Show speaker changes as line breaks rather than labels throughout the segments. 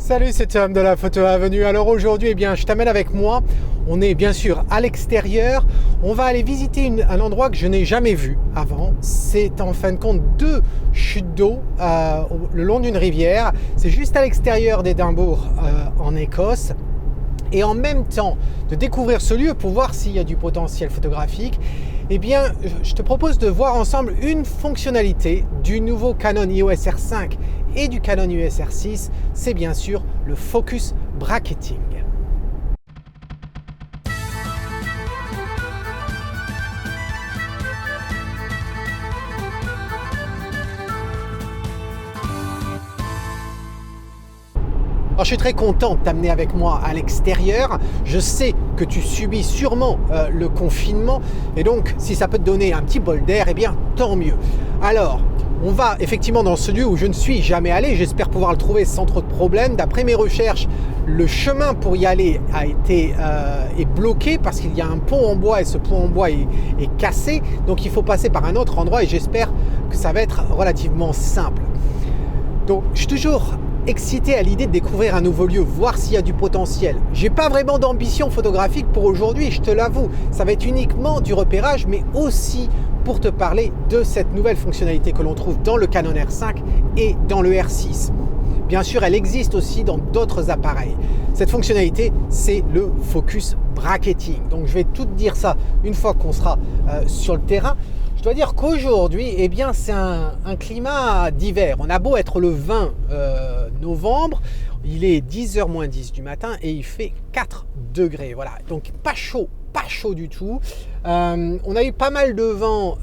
Salut, c'est Tom de la Photo Avenue. Alors aujourd'hui, je t'amène avec moi. On est bien sûr à l'extérieur. On va aller visiter un endroit que je n'ai jamais vu avant. C'est en fin de compte 2 chutes d'eau le long d'une rivière. C'est juste à l'extérieur d'Édimbourg en Écosse. Et en même temps de découvrir ce lieu pour voir s'il y a du potentiel photographique, je te propose de voir ensemble une fonctionnalité du nouveau Canon EOS R5 et du Canon EOS R6, c'est bien sûr le focus bracketing. Alors, je suis très content de t'amener avec moi à l'extérieur. Je sais que tu subis sûrement le confinement et donc si ça peut te donner un petit bol d'air, tant mieux. Alors, on va effectivement dans ce lieu où je ne suis jamais allé. J'espère pouvoir le trouver sans trop de problèmes. D'après mes recherches, le chemin pour y aller est bloqué parce qu'il y a un pont en bois et ce pont en bois est cassé. Donc il faut passer par un autre endroit et j'espère que ça va être relativement simple. Donc je suis toujours excité à l'idée de découvrir un nouveau lieu, voir s'il y a du potentiel. J'ai pas vraiment d'ambition photographique pour aujourd'hui, je te l'avoue. Ça va être uniquement du repérage, mais aussi pour te parler de cette nouvelle fonctionnalité que l'on trouve dans le Canon R5 et dans le R6. Bien sûr, elle existe aussi dans d'autres appareils. Cette fonctionnalité, c'est le focus bracketing. Donc, je vais tout te dire ça une fois qu'on sera sur le terrain. Je dois dire qu'aujourd'hui, c'est un climat d'hiver. On a beau être le 20 novembre, il est 10h moins 10 du matin et il fait 4 degrés. Voilà, donc pas chaud du tout. On a eu pas mal de vent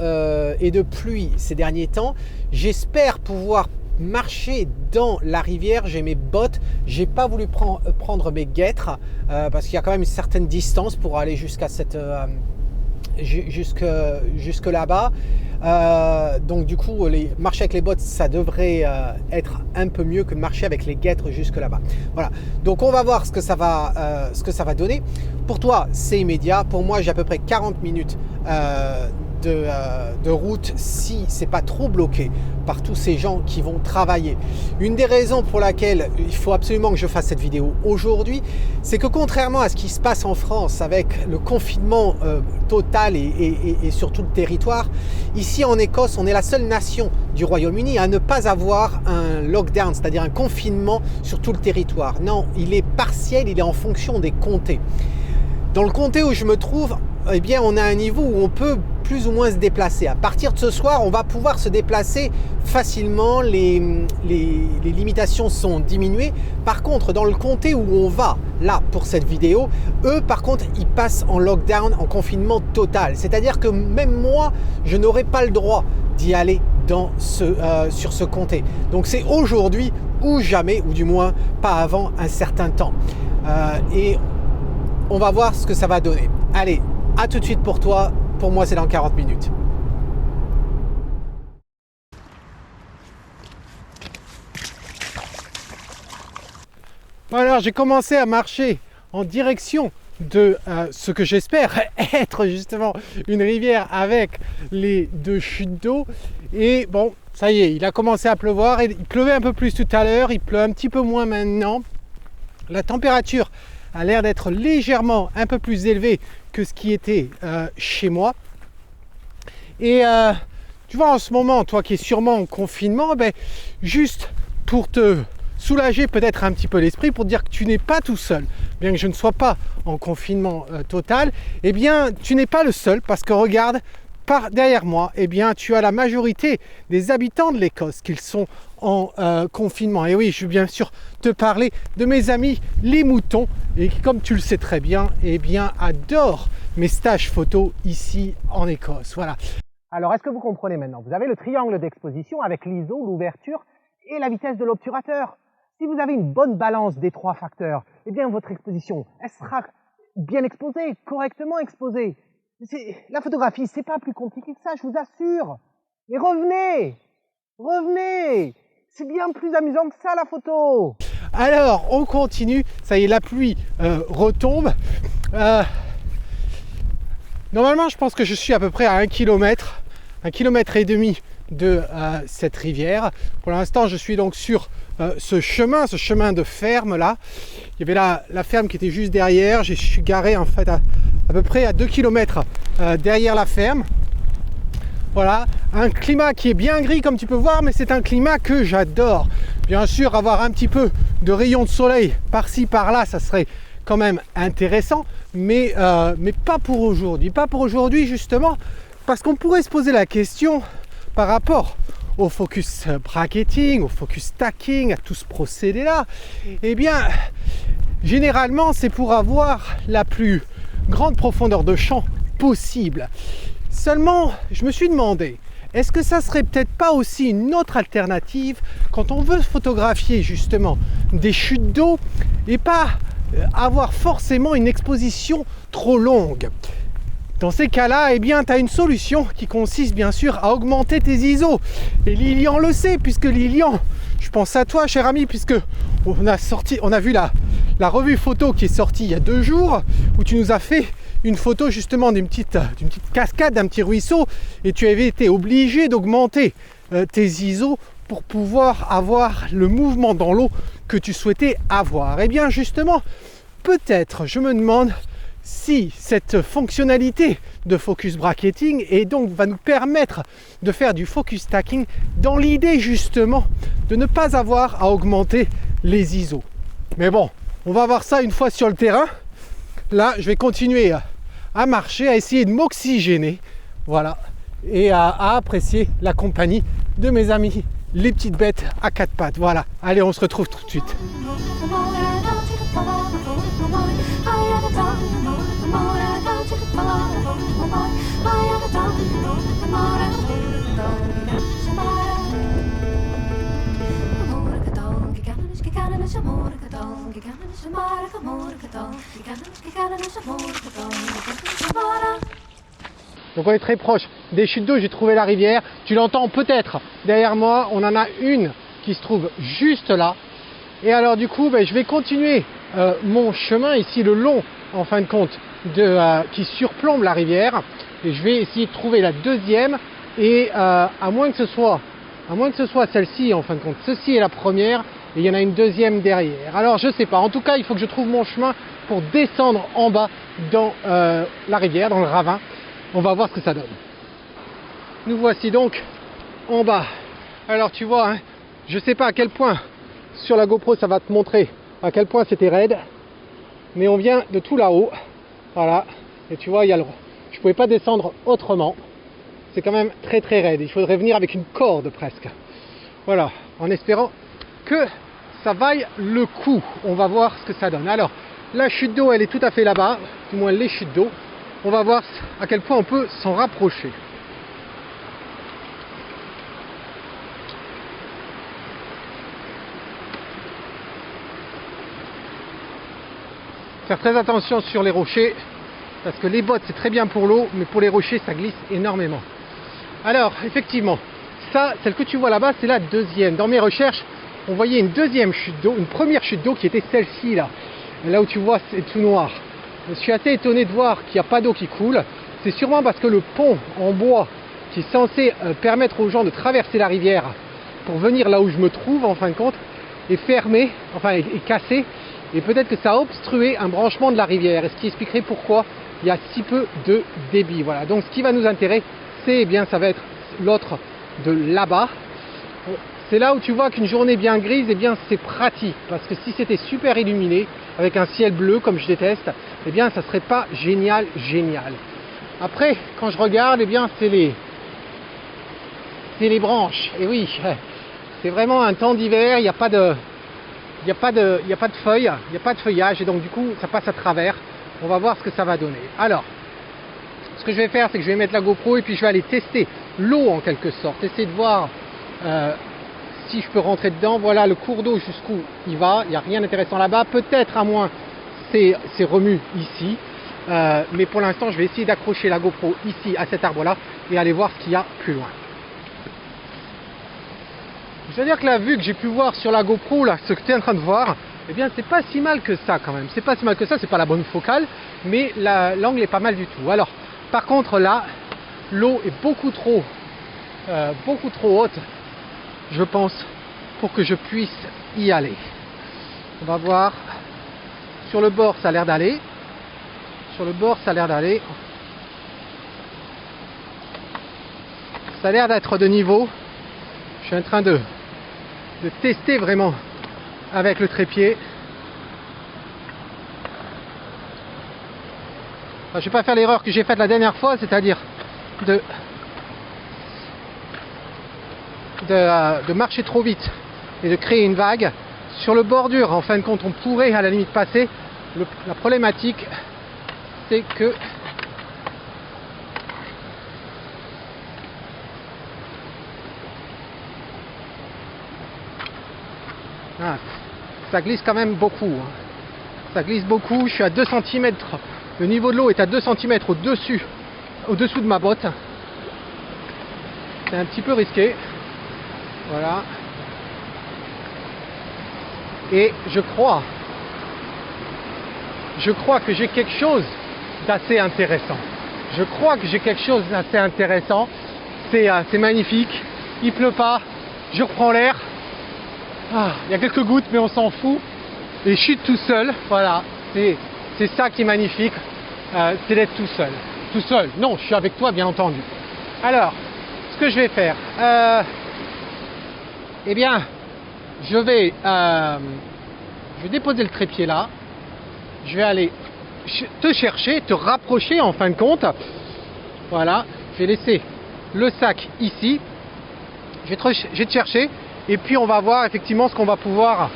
et de pluie ces derniers temps. J'espère pouvoir marcher dans la rivière. J'ai mes bottes, j'ai pas voulu prendre mes guêtres parce qu'il y a quand même une certaine distance pour aller jusqu'à cette jusque là-bas. Donc du coup, marcher avec les bottes, ça devrait être un peu mieux que de marcher avec les guêtres jusque là-bas. Voilà. Donc on va voir ce que ça va donner. Pour toi, c'est immédiat. Pour moi, j'ai à peu près 40 minutes de route si c'est pas trop bloqué par tous ces gens qui vont travailler. Une des raisons pour laquelle il faut absolument que je fasse cette vidéo aujourd'hui, c'est que contrairement à ce qui se passe en France avec le confinement total et sur tout le territoire, ici en Écosse, on est la seule nation du Royaume-Uni à ne pas avoir un lockdown, c'est-à-dire un confinement sur tout le territoire. Non, il est partiel, il est en fonction des comtés. Dans le comté où je me trouve, on a un niveau où on peut plus ou moins se déplacer. À partir de ce soir, on va pouvoir se déplacer facilement. Les limitations sont diminuées. Par contre, dans le comté où on va, là, pour cette vidéo, eux, par contre, ils passent en lockdown, en confinement total. C'est-à-dire que même moi, je n'aurai pas le droit d'y aller sur ce comté. Donc, c'est aujourd'hui ou jamais, ou du moins pas avant un certain temps. Et on va voir ce que ça va donner. Allez, à tout de suite pour toi. Pour moi, c'est dans 40 minutes. Alors, j'ai commencé à marcher en direction de ce que j'espère être justement une rivière avec les 2 chutes d'eau. Et bon, ça y est, il a commencé à pleuvoir. Il pleuvait un peu plus tout à l'heure, il pleut un petit peu moins maintenant. La température a l'air d'être légèrement un peu plus élevée que ce qui était chez moi. Et tu vois, en ce moment, toi qui es sûrement en confinement, juste pour te soulager peut-être un petit peu l'esprit, pour te dire que tu n'es pas tout seul, bien que je ne sois pas en confinement total, tu n'es pas le seul, parce que regarde, derrière moi, tu as la majorité des habitants de l'Écosse qui sont en confinement. Et oui, je vais bien sûr te parler de mes amis les moutons et qui, comme tu le sais très bien, adorent mes stages photos ici en Écosse. Voilà. Alors, est-ce que vous comprenez maintenant? Vous avez le triangle d'exposition avec l'ISO, l'ouverture et la vitesse de l'obturateur. Si vous avez une bonne balance des 3 facteurs, votre exposition, elle sera bien exposée, correctement exposée. La photographie, c'est pas plus compliqué que ça, je vous assure. Mais revenez, c'est bien plus amusant que ça la photo. Alors, on continue, ça y est, la pluie retombe. Normalement, je pense que je suis à peu près à 1 km et demi de cette rivière. Pour l'instant, je suis donc sur ce chemin de ferme là. Il y avait la ferme qui était juste derrière. Je suis garé en fait à peu près à 2 km derrière la ferme. Voilà, un climat qui est bien gris comme tu peux voir, mais c'est un climat que j'adore. Bien sûr, avoir un petit peu de rayons de soleil par-ci par-là, ça serait quand même intéressant, mais pas pour aujourd'hui. Pas pour aujourd'hui justement, parce qu'on pourrait se poser la question par rapport au focus bracketing, au focus stacking, à tout ce procédé-là. Eh bien, généralement, c'est pour avoir la plus grande profondeur de champ possible. Seulement, je me suis demandé, est-ce que ça serait peut-être pas aussi une autre alternative quand on veut photographier justement des chutes d'eau et pas avoir forcément une exposition trop longue? Dans ces cas-là, eh bien, tu as une solution qui consiste bien sûr à augmenter tes ISO. Et Lilian le sait, puisque Lilian, je pense à toi, cher ami, puisque on a vu la revue photo qui est sortie il y a 2 jours, où tu nous as fait une photo justement d'une petite cascade, d'un petit ruisseau, et tu avais été obligé d'augmenter tes ISO pour pouvoir avoir le mouvement dans l'eau que tu souhaitais avoir. Eh bien justement, peut-être, je me demande si cette fonctionnalité de focus bracketing et donc va nous permettre de faire du focus stacking dans l'idée justement de ne pas avoir à augmenter les ISO. Mais bon, on va voir ça une fois sur le terrain. Là, je vais continuer à marcher, à essayer de m'oxygéner, voilà, et à apprécier la compagnie de mes amis, les petites bêtes à 4 pattes. Voilà, allez, on se retrouve tout de suite. Donc on est très proche des chutes d'eau, j'ai trouvé la rivière, tu l'entends peut-être derrière moi, on en a une qui se trouve juste là. Et alors du coup, je vais continuer mon chemin ici le long, en fin de compte, qui surplombe la rivière. Et je vais essayer de trouver la deuxième. Et à moins que ce soit celle-ci, en fin de compte, ceci est la première. Et il y en a une deuxième derrière. Alors je sais pas, en tout cas il faut que je trouve mon chemin pour descendre en bas dans la rivière, dans le ravin. On va voir ce que ça donne. Nous voici donc en bas. Alors tu vois, hein, je sais pas à quel point sur la GoPro ça va te montrer à quel point c'était raide, mais on vient de tout là-haut, voilà, et tu vois, je pouvais pas descendre autrement, c'est quand même très très raide, il faudrait venir avec une corde presque, voilà, en espérant que ça vaille le coup. On va voir ce que ça donne. Alors, la chute d'eau, elle est tout à fait là-bas, du moins les chutes d'eau, on va voir à quel point on peut s'en rapprocher. Faire très attention sur les rochers, parce que les bottes c'est très bien pour l'eau, mais pour les rochers ça glisse énormément. Alors effectivement, ça, celle que tu vois là-bas, c'est la deuxième. Dans mes recherches, on voyait une deuxième chute d'eau, une première chute d'eau qui était celle-ci là. Et là où tu vois c'est tout noir. Je suis assez étonné de voir qu'il n'y a pas d'eau qui coule. C'est sûrement parce que le pont en bois qui est censé permettre aux gens de traverser la rivière pour venir là où je me trouve en fin de compte est fermé, enfin est cassé. Et peut-être que ça a obstrué un branchement de la rivière, et ce qui expliquerait pourquoi il y a si peu de débit. Voilà. Donc ce qui va nous intéresser, eh bien, ça va être l'autre de là-bas. C'est là où tu vois qu'une journée bien grise, eh bien, c'est pratique, parce que si c'était super illuminé, avec un ciel bleu comme je déteste, eh bien, ça serait pas génial. Après, quand je regarde, eh bien, c'est les branches. Et oui, c'est vraiment un temps d'hiver, il n'y a pas de feuilles, il n'y a pas de feuillage, et donc du coup ça passe à travers. On va voir ce que ça va donner. Alors, ce que je vais faire, c'est que je vais mettre la GoPro et puis je vais aller tester l'eau en quelque sorte, essayer de voir si je peux rentrer dedans. Voilà le cours d'eau jusqu'où il va, il n'y a rien d'intéressant là-bas, peut-être à moins c'est remue ici, mais pour l'instant je vais essayer d'accrocher la GoPro ici à cet arbre là et aller voir ce qu'il y a plus loin. Je veux dire que la vue que j'ai pu voir sur la GoPro, là, ce que tu es en train de voir, eh bien c'est pas si mal que ça quand même. C'est pas si mal que ça, c'est pas la bonne focale, mais l'angle est pas mal du tout. Alors, par contre là, l'eau est beaucoup trop beaucoup trop haute, je pense, pour que je puisse y aller. On va voir. Sur le bord, ça a l'air d'aller. Sur le bord, ça a l'air d'aller. Ça a l'air d'être de niveau. Je suis en train de tester vraiment avec le trépied. Enfin, je ne vais pas faire l'erreur que j'ai faite la dernière fois, c'est-à-dire de marcher trop vite et de créer une vague. Sur le bordure, en fin de compte, on pourrait à la limite passer. La problématique, c'est que ça glisse quand même beaucoup. Ça glisse beaucoup. Je suis à 2 cm. Le niveau de l'eau est à 2 cm au-dessous de ma botte. C'est un petit peu risqué. Voilà. Et je crois que j'ai quelque chose d'assez intéressant. C'est magnifique. Il pleut pas. Je reprends l'air. Il y a quelques gouttes, mais on s'en fout. Et je suis tout seul. Voilà. C'est ça qui est magnifique. C'est d'être tout seul. Tout seul. Non, je suis avec toi, bien entendu. Alors, ce que je vais faire, eh bien, je vais déposer le trépied là. Je vais aller te chercher, te rapprocher en fin de compte. Voilà. Je vais laisser le sac ici. Je vais te chercher. Et puis on va voir effectivement ce qu'on va pouvoir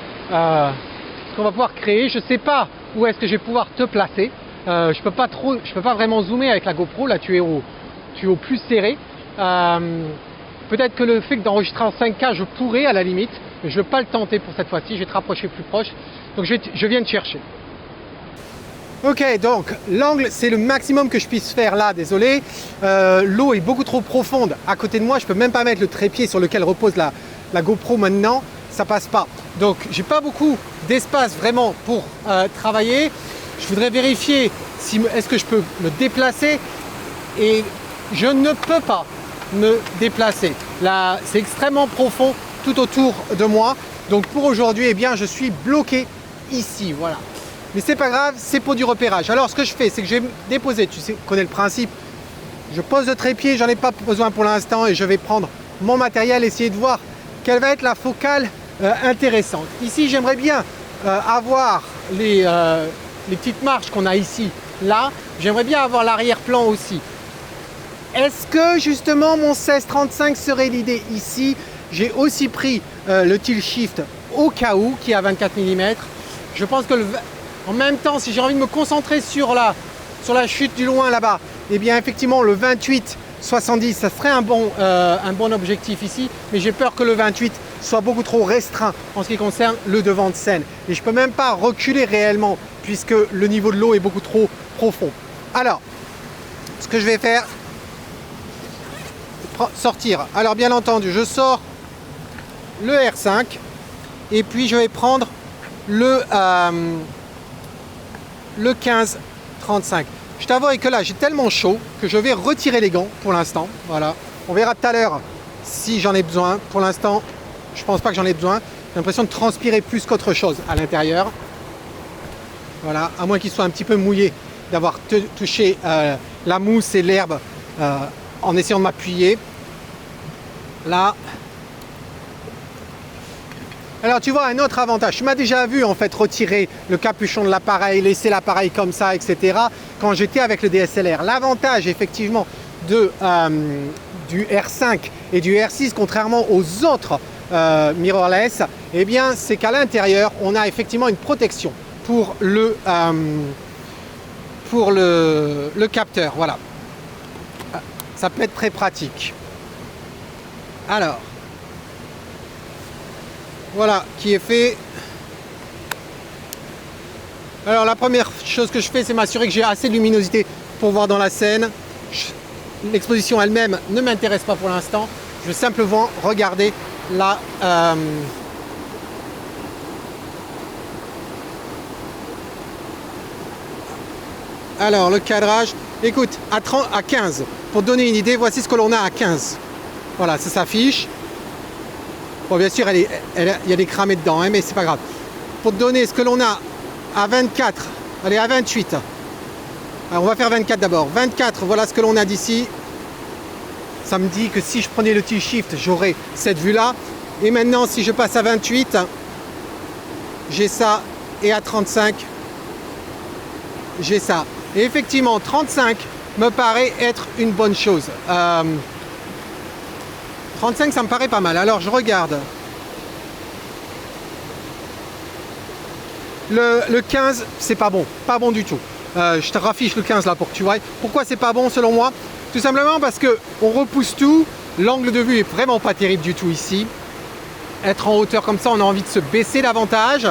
créer. Je sais pas où est-ce que je vais pouvoir te placer. Je peux pas vraiment zoomer avec la GoPro. Là, tu es au plus serré. Peut-être que le fait d'enregistrer en 5K, je pourrais à la limite, mais je ne vais pas le tenter pour cette fois-ci. Je vais te rapprocher plus proche. Donc je viens te chercher. Ok, donc l'angle, c'est le maximum que je puisse faire là. Désolé. L'eau est beaucoup trop profonde à côté de moi. Je peux même pas mettre le trépied sur lequel repose la GoPro maintenant. Ça passe pas. Donc j'ai pas beaucoup d'espace vraiment pour travailler. Je voudrais vérifier si est-ce que je peux me déplacer, et je ne peux pas me déplacer. Là, c'est extrêmement profond tout autour de moi. Donc pour aujourd'hui, eh bien, je suis bloqué ici. Voilà. Mais c'est pas grave, c'est pour du repérage. Alors ce que je fais, c'est que je vais me déposer. Tu connais le principe. Je pose le trépied, j'en ai pas besoin pour l'instant, et je vais prendre mon matériel, essayer de voir quelle va être la focale intéressante. Ici, j'aimerais bien avoir les petites marches qu'on a ici, là. J'aimerais bien avoir l'arrière-plan aussi. Est-ce que justement mon 16-35 serait l'idée ici? J'ai aussi pris le tilt shift au cas où, qui est à 24 mm. Je pense que en même temps, si j'ai envie de me concentrer sur la chute du loin là-bas, eh bien effectivement le 28-70, ça serait un bon objectif ici, mais j'ai peur que le 28 soit beaucoup trop restreint en ce qui concerne le devant de scène. Et je ne peux même pas reculer réellement puisque le niveau de l'eau est beaucoup trop profond. Alors, ce que je vais faire, sortir. Alors bien entendu, je sors le R5 et puis je vais prendre le 15-35. Je t'avoue que là, j'ai tellement chaud que je vais retirer les gants pour l'instant. Voilà. On verra tout à l'heure si j'en ai besoin. Pour l'instant, je pense pas que j'en ai besoin. J'ai l'impression de transpirer plus qu'autre chose à l'intérieur. Voilà, à moins qu'il soit un petit peu mouillé, d'avoir touché la mousse et l'herbe en essayant de m'appuyer. Là. Alors tu vois, un autre avantage, tu m'as déjà vu en fait retirer le capuchon de l'appareil, laisser l'appareil comme ça, etc. quand j'étais avec le DSLR. L'avantage effectivement du R5 et du R6, contrairement aux autres mirrorless, eh bien c'est qu'à l'intérieur, on a effectivement une protection pour le capteur. Voilà. Ça peut être très pratique. Alors, voilà qui est fait. Alors la première chose que je fais, c'est m'assurer que j'ai assez de luminosité pour voir dans la scène. L'exposition elle-même ne m'intéresse pas pour l'instant. Je veux simplement regarder la alors le cadrage. Écoute, à 15, pour donner une idée, voici ce que l'on a à 15. Voilà, ça s'affiche. Bon, bien sûr, il y a des cramés dedans, hein, mais c'est pas grave. Pour te donner ce que l'on a à 24, allez, à 28. Alors, on va faire 24 d'abord. 24, voilà ce que l'on a d'ici. Ça me dit que si je prenais le T-Shift, j'aurais cette vue-là. Et maintenant, si je passe à 28, j'ai ça. Et à 35, j'ai ça. Et effectivement, 35 me paraît être une bonne chose. 35, ça me paraît pas mal. Alors, je regarde. Le 15, c'est pas bon. Pas bon du tout. Je te raffiche le 15 là pour que tu vois. Pourquoi c'est pas bon selon moi? Tout simplement parce que on repousse tout. L'angle de vue est vraiment pas terrible du tout ici. Être en hauteur comme ça, on a envie de se baisser davantage.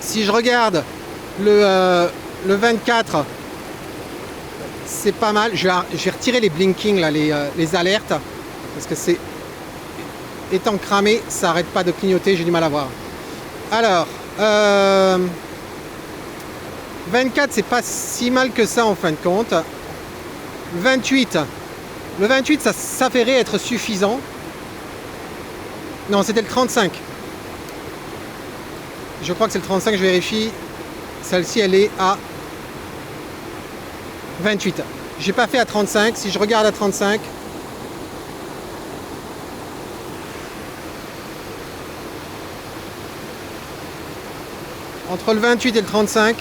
Si je regarde le 24, c'est pas mal. Je vais retirer les blinking, là, les alertes, parce que c'est étant cramé, ça arrête pas de clignoter, j'ai du mal à voir. Alors, 24, c'est pas si mal que ça en fin de compte. 28, le 28, ça s'avérait être suffisant. Non, c'était le 35. Je crois que c'est le 35, je vérifie. Celle-ci, elle est à 28. J'ai pas fait à 35. Si je regarde à 35, entre le 28 et le 35,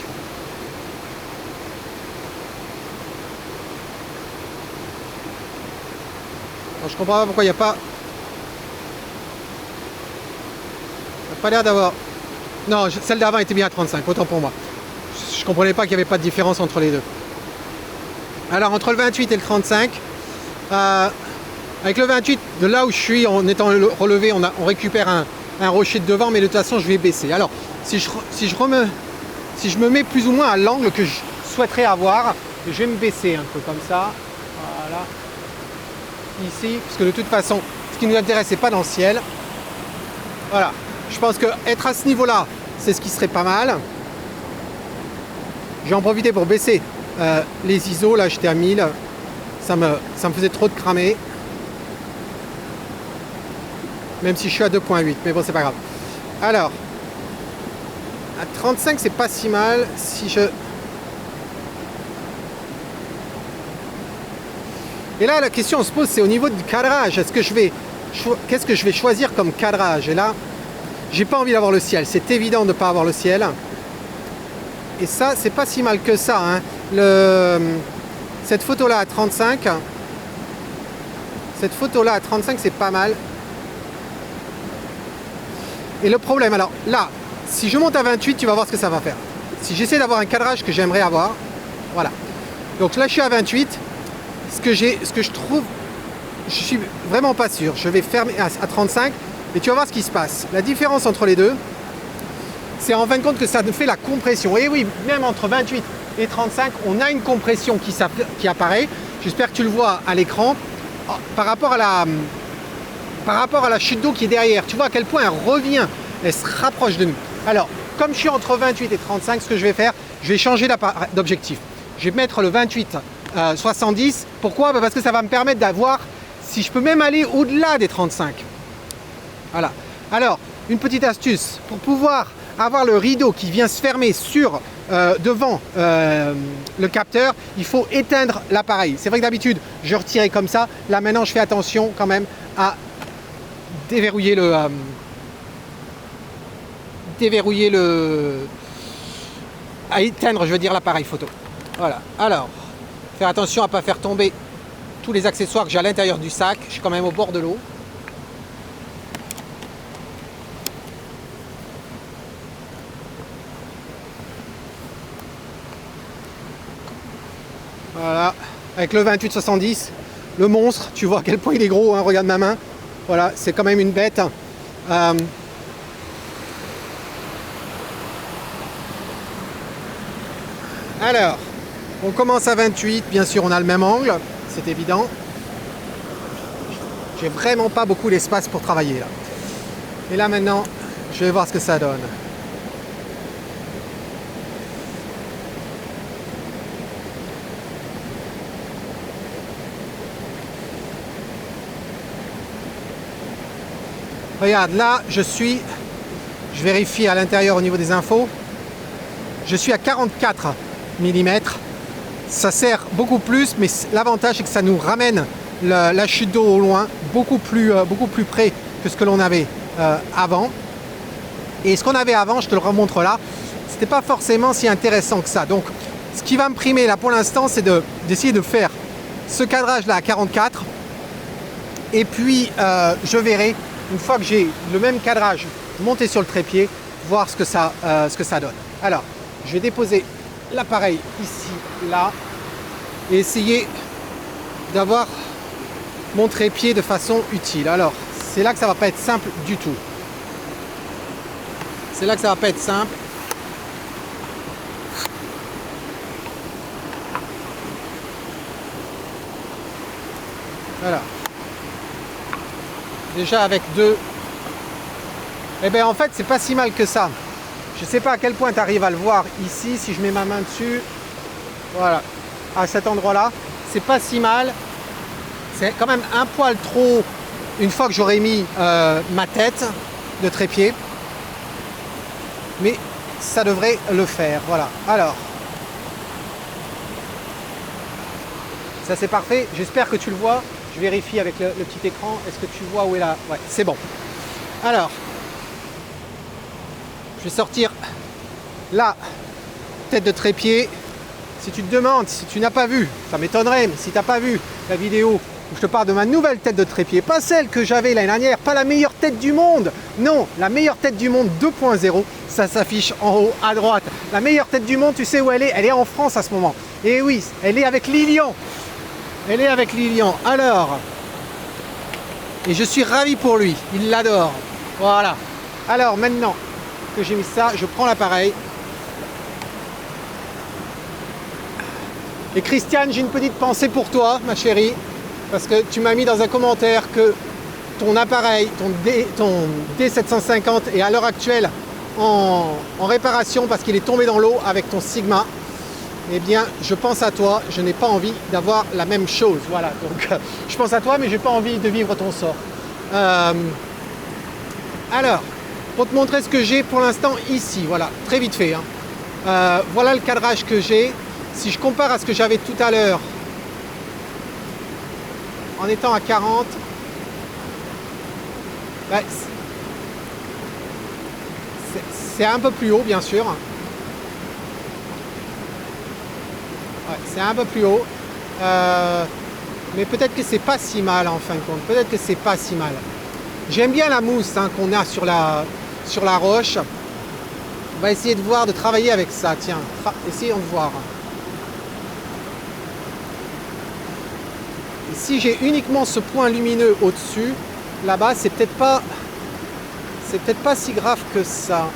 alors, je comprends pas pourquoi il n'y a pas... Il n'y a pas l'air d'avoir... Non, celle d'avant était bien à 35, autant pour moi. Je comprenais pas qu'il n'y avait pas de différence entre les deux. Alors, entre le 28 et le 35, avec le 28, de là où je suis, en étant relevé, on récupère un rocher de devant, mais de toute façon, je vais baisser. Alors, si je me mets plus ou moins à l'angle que je souhaiterais avoir, je vais me baisser un peu comme ça. Voilà. Ici, parce que de toute façon, ce qui nous intéresse, c'est pas dans le ciel. Voilà. Je pense que être à ce niveau-là, c'est ce qui serait pas mal. J'ai en profité pour baisser les ISO. Là, j'étais à 1000. Ça me faisait trop de cramer. Même si je suis à 2.8. Mais bon, c'est pas grave. Alors, à 35, c'est pas si mal. Si je... Et là, la question se pose, c'est au niveau du cadrage. Qu'est-ce que je vais choisir comme cadrage? Et là, j'ai pas envie d'avoir le ciel. C'est évident de ne pas avoir le ciel. Et ça, c'est pas si mal que ça. Hein. Cette photo-là à 35. Cette photo-là à 35, c'est pas mal. Et le problème, alors là, si je monte à 28, tu vas voir ce que ça va faire. Si j'essaie d'avoir un cadrage que j'aimerais avoir, voilà. Donc là, je suis à 28. Ce que je trouve, je suis vraiment pas sûr. Je vais fermer à 35 et tu vas voir ce qui se passe. La différence entre les deux, c'est en fin de compte que ça nous fait la compression. Et oui, même entre 28 et 35, on a une compression qui apparaît. J'espère que tu le vois à l'écran. Par rapport à la chute d'eau qui est derrière, tu vois à quel point elle revient, elle se rapproche de nous. Alors, comme je suis entre 28 et 35, ce que je vais faire, je vais changer d'objectif. Je vais mettre le 28 70. Pourquoi? Parce que ça va me permettre d'avoir, si je peux même aller au-delà des 35. Voilà. Alors, une petite astuce, pour pouvoir avoir le rideau qui vient se fermer sur devant le capteur, il faut éteindre l'appareil. C'est vrai que d'habitude, je retirais comme ça. Là, maintenant, je fais attention quand même à déverrouiller à éteindre, je veux dire, l'appareil photo. Voilà. Alors, faire attention à ne pas faire tomber tous les accessoires que j'ai à l'intérieur du sac. Je suis quand même au bord de l'eau. Voilà, avec le 28-70, le monstre, tu vois à quel point il est gros, hein, regarde ma main. Voilà, c'est quand même une bête. Alors, on commence à 28, bien sûr on a le même angle, c'est évident. J'ai vraiment pas beaucoup d'espace pour travailler là. Et là maintenant, je vais voir ce que ça donne. Regarde, là, je vérifie à l'intérieur au niveau des infos, je suis à 44 mm. Ça sert beaucoup plus, mais l'avantage, c'est que ça nous ramène la chute d'eau au loin, beaucoup plus près que ce que l'on avait avant. Et ce qu'on avait avant, je te le remontre là, c'était pas forcément si intéressant que ça. Donc, ce qui va me primer là pour l'instant, c'est d'essayer de faire ce cadrage là à 44. Et puis, je verrai, une fois que j'ai le même cadrage, monter sur le trépied, voir ce que ça donne. Alors, je vais déposer l'appareil ici, là, et essayer d'avoir mon trépied de façon utile. Alors, c'est là que ça va pas être simple du tout. C'est là que ça va pas être simple. Voilà. Déjà avec deux. Eh bien en fait c'est pas si mal que ça. Je sais pas à quel point tu arrives à le voir ici, si je mets ma main dessus. Voilà. À cet endroit là. C'est pas si mal. C'est quand même un poil trop une fois que j'aurai mis ma tête de trépied. Mais ça devrait le faire. Voilà. Alors. Ça c'est parfait. J'espère que tu le vois. Je vérifie avec le petit écran. Est-ce que tu vois où est là? Ouais, c'est bon. Alors, je vais sortir la tête de trépied. Si tu te demandes, si tu n'as pas vu, ça m'étonnerait, mais si tu n'as pas vu la vidéo où je te parle de ma nouvelle tête de trépied, pas celle que j'avais l'année dernière, pas la meilleure tête du monde, non, la meilleure tête du monde 2.0, ça s'affiche en haut à droite. La meilleure tête du monde, tu sais où elle est? Elle est en France à ce moment. Et oui, elle est avec Lilian. Elle est avec Lilian. Alors, et je suis ravi pour lui. Il l'adore. Voilà. Alors, maintenant que j'ai mis ça, je prends l'appareil. Et Christiane, j'ai une petite pensée pour toi, ma chérie. Parce que tu m'as mis dans un commentaire que ton appareil, ton D750 est à l'heure actuelle en réparation parce qu'il est tombé dans l'eau avec ton Sigma. Eh bien, je pense à toi, je n'ai pas envie d'avoir la même chose. Voilà, donc je pense à toi, mais je n'ai pas envie de vivre ton sort. Alors, pour te montrer ce que j'ai pour l'instant ici, voilà, très vite fait. Hein. Voilà le cadrage que j'ai. Si je compare à ce que j'avais tout à l'heure, en étant à 40, bah, c'est un peu plus haut, bien sûr. Ouais, c'est un peu plus haut, mais peut-être que c'est pas si mal en fin de compte. Peut-être que c'est pas si mal. J'aime bien la mousse hein, qu'on a sur la roche. On va essayer de voir, de travailler avec ça. Tiens, essayons de voir. Et si j'ai uniquement ce point lumineux au-dessus, là-bas, c'est peut-être pas si grave que ça.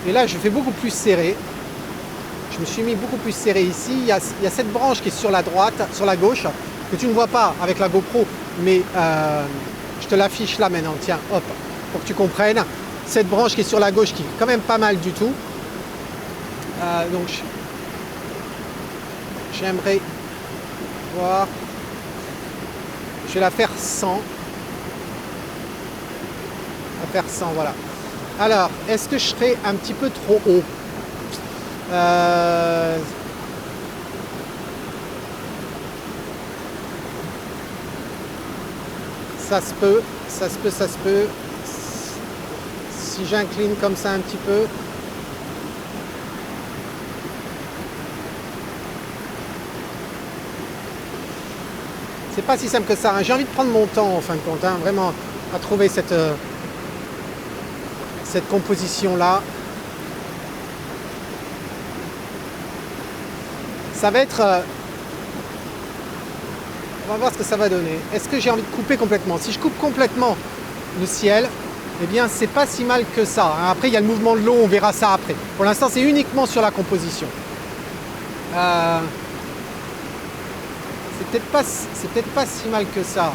Et là, je fais beaucoup plus serré. Je me suis mis beaucoup plus serré ici. Il y a cette branche qui est sur la droite, sur la gauche, que tu ne vois pas avec la GoPro, mais je te l'affiche là maintenant. Tiens, hop, pour que tu comprennes. Cette branche qui est sur la gauche, qui est quand même pas mal du tout. Donc, j'aimerais voir. Je vais la faire 100. La faire 100, voilà. Alors, est-ce que je serai un petit peu trop haut? Ça se peut, ça se peut, ça se peut. Si j'incline comme ça un petit peu. C'est pas si simple que ça. Hein. J'ai envie de prendre mon temps en fin de compte, hein, vraiment, à trouver cette composition-là. Ça va être... on va voir ce que ça va donner. Est-ce que j'ai envie de couper complètement? Si je coupe complètement le ciel, eh bien, c'est pas si mal que ça. Hein. Après, il y a le mouvement de l'eau, on verra ça après. Pour l'instant, c'est uniquement sur la composition. C'est peut-être pas si mal que ça.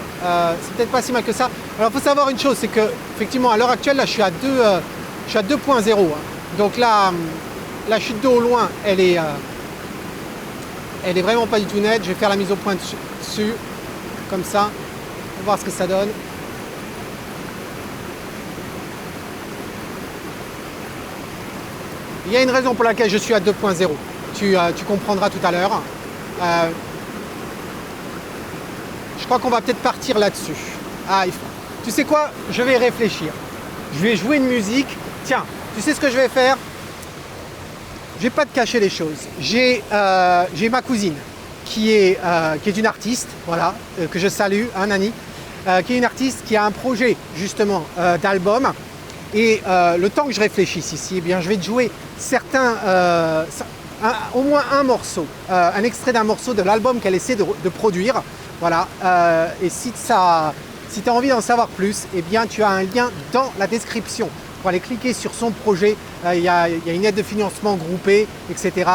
C'est peut-être pas si mal que ça. Alors, il faut savoir une chose, c'est que, effectivement, à l'heure actuelle, là, je suis à 2.0. Hein. Donc là, la chute d'eau au loin, elle est vraiment pas du tout nette. Je vais faire la mise au point dessus, comme ça. On va voir ce que ça donne. Il y a une raison pour laquelle je suis à 2.0. Tu comprendras tout à l'heure. Je crois qu'on va peut-être partir là-dessus. Tu sais quoi? Je vais réfléchir. Je vais jouer une musique. Tiens, tu sais ce que je vais faire? Je vais pas te cacher les choses. J'ai ma cousine qui est une artiste, voilà, que je salue, Nani, qui est une artiste qui a un projet justement d'album. Et le temps que je réfléchisse ici, eh bien, je vais te jouer au moins un morceau, un extrait d'un morceau de l'album qu'elle essaie de produire. Voilà. Et si tu as envie d'en savoir plus, eh bien, tu as un lien dans la description pour aller cliquer sur son projet. Il y a une aide de financement groupée, etc.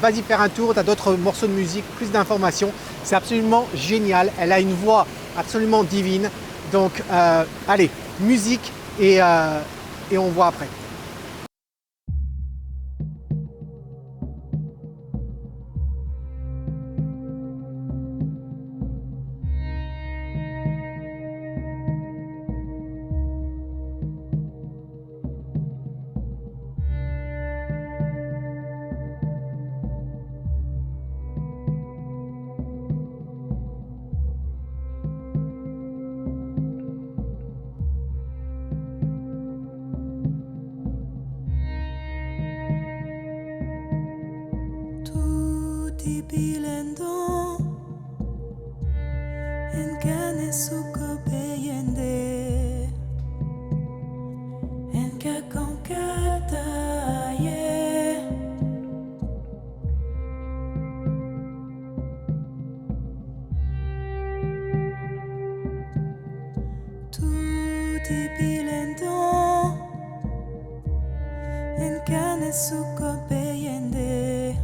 Vas-y faire un tour, tu as d'autres morceaux de musique, plus d'informations. C'est absolument génial. Elle a une voix absolument divine. Donc, allez, musique et on voit après.
Bilendo en kane suko beyende en kakonkata ye tutti bilendo en kane suko beyende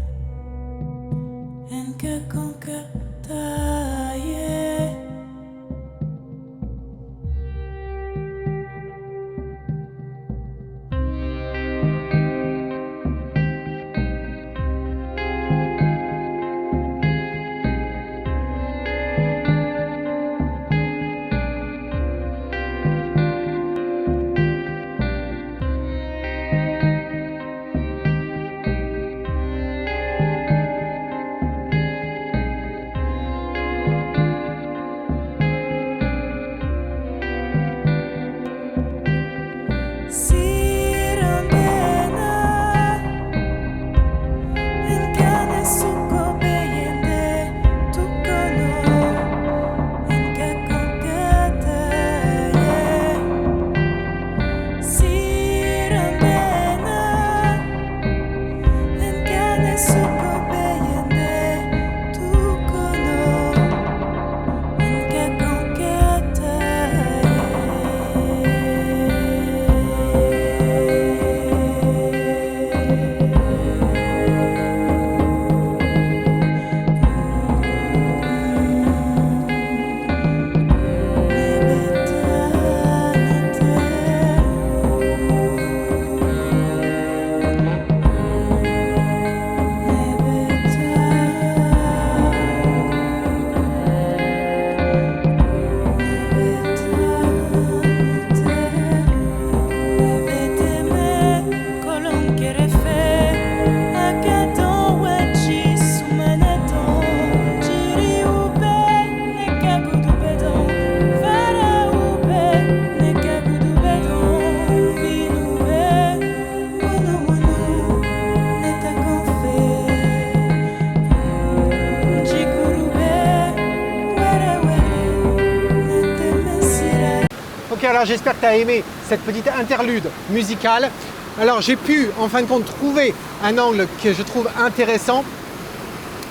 Alors j'espère que tu as aimé cette petite interlude musicale. Alors j'ai pu en fin de compte trouver un angle que je trouve intéressant.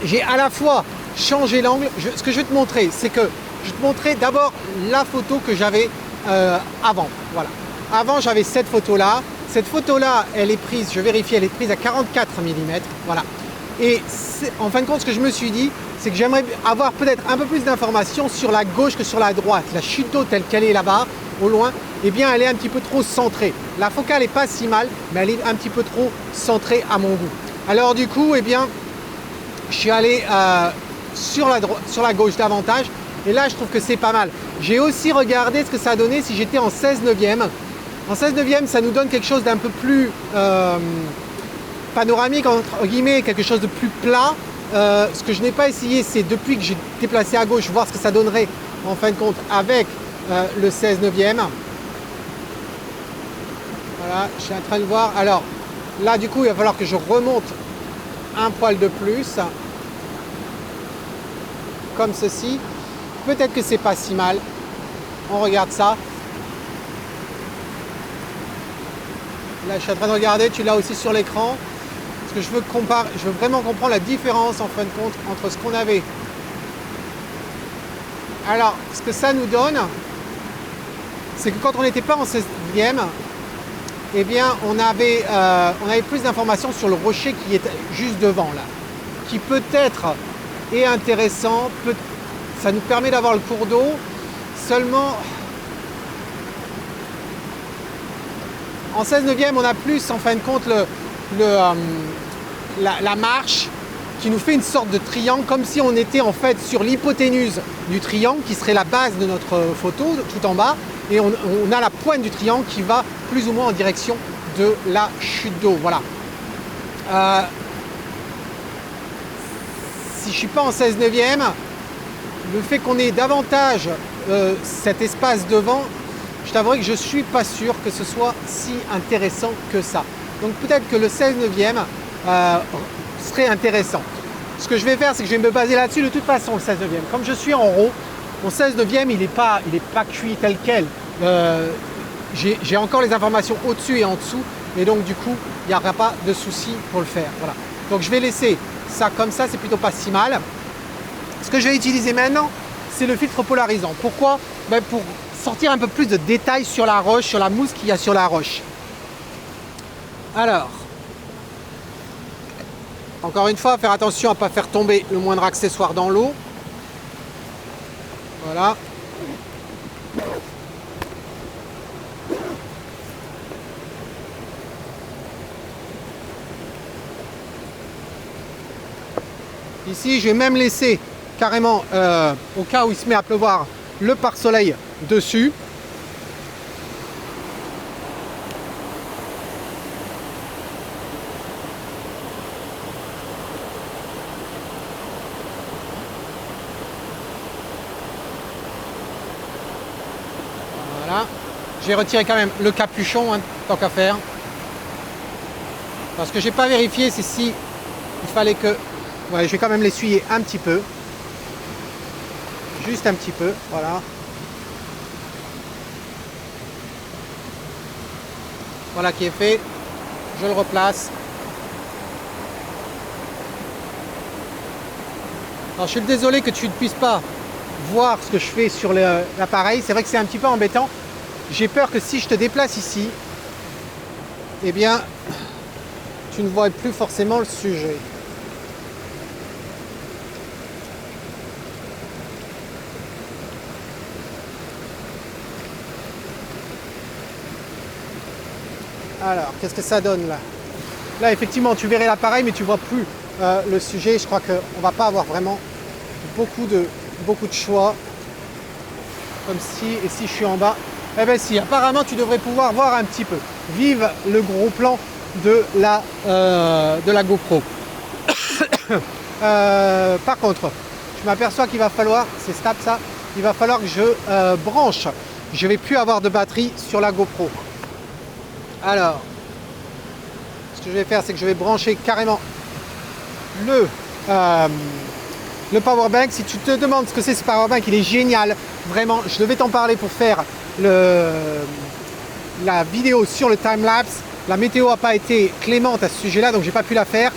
J'ai à la fois changé l'angle. Ce que je vais te montrer, c'est que je vais te montrer d'abord la photo que j'avais avant. Voilà. Avant j'avais cette photo-là. Cette photo-là, elle est prise, je vérifie, elle est prise à 44 mm. Voilà. Et en fin de compte, ce que je me suis dit, c'est que j'aimerais avoir peut-être un peu plus d'informations sur la gauche que sur la droite. La chute d'eau telle qu'elle est là-bas, au loin, eh bien elle est un petit peu trop centrée. La focale n'est pas si mal, mais elle est un petit peu trop centrée à mon goût. Alors du coup, eh bien, je suis allé sur la gauche davantage Et là, je trouve que c'est pas mal. J'ai aussi regardé ce que ça a donné si j'étais en 16/9. En 16/9, ça nous donne quelque chose d'un peu plus panoramique, entre guillemets, quelque chose de plus plat. Ce que je n'ai pas essayé, c'est depuis que j'ai déplacé à gauche, voir ce que ça donnerait en fin de compte avec le 16/9. Voilà, je suis en train de voir. Alors là, du coup, il va falloir que je remonte un poil de plus, comme ceci. Peut-être que c'est pas si mal. On regarde ça. Là, je suis en train de regarder. Tu l'as aussi sur l'écran. Parce que je veux vraiment comprendre la différence en fin de compte entre ce qu'on avait. Alors, ce que ça nous donne, c'est que quand on n'était pas en 16e, eh bien, on avait plus d'informations sur le rocher qui est juste devant là, qui peut-être est intéressant, ça nous permet d'avoir le cours d'eau, seulement en 16/9, on a plus en fin de compte la marche qui nous fait une sorte de triangle, comme si on était en fait sur l'hypoténuse du triangle qui serait la base de notre photo tout en bas, et on a la pointe du triangle qui va plus ou moins en direction de la chute d'eau. Voilà. Si je ne suis pas en 16/9, le fait qu'on ait davantage cet espace devant, je t'avouerai que je ne suis pas sûr que ce soit si intéressant que ça. Donc peut-être que le 16/9 serait intéressant. Ce que je vais faire, c'est que je vais me baser là-dessus de toute façon, le 16/9. Comme je suis en RAW, mon 16/9, il n'est pas cuit tel quel. J'ai encore les informations au-dessus et en dessous, et donc du coup, il n'y aura pas de souci pour le faire. Voilà. Donc je vais laisser ça comme ça, c'est plutôt pas si mal. Ce que je vais utiliser maintenant, c'est le filtre polarisant. Pourquoi? Pour sortir un peu plus de détails sur la roche, sur la mousse qu'il y a sur la roche. Alors, encore une fois, faire attention à ne pas faire tomber le moindre accessoire dans l'eau. Voilà. Ici, je vais même laisser carrément, au cas où il se met à pleuvoir, le pare-soleil dessus. Voilà. J'ai retiré quand même le capuchon, hein, tant qu'à faire. Parce que j'ai pas vérifié si il fallait que... Ouais, je vais quand même l'essuyer un petit peu. Juste un petit peu, voilà. Voilà qui est fait. Je le replace. Alors je suis désolé que tu ne puisses pas voir ce que je fais sur l'appareil. C'est vrai que c'est un petit peu embêtant. J'ai peur que si je te déplace ici, eh bien, tu ne vois plus forcément le sujet. Alors, qu'est-ce que ça donne là? Là, effectivement, tu verrais l'appareil, mais tu vois plus le sujet. Je crois qu'on ne va pas avoir vraiment beaucoup de choix. Comme si, et si je suis en bas, eh bien si, apparemment, tu devrais pouvoir voir un petit peu. Vive le gros plan de la GoPro. Par contre, je m'aperçois qu'il va falloir, c'est stable ça, il va falloir que je branche. Je ne vais plus avoir de batterie sur la GoPro. Alors, ce que je vais faire, c'est que je vais brancher carrément le powerbank. Si tu te demandes ce que c'est ce powerbank, il est génial. Vraiment, je devais t'en parler pour faire la vidéo sur le timelapse. La météo n'a pas été clémente à ce sujet-là, donc j'ai pas pu la faire.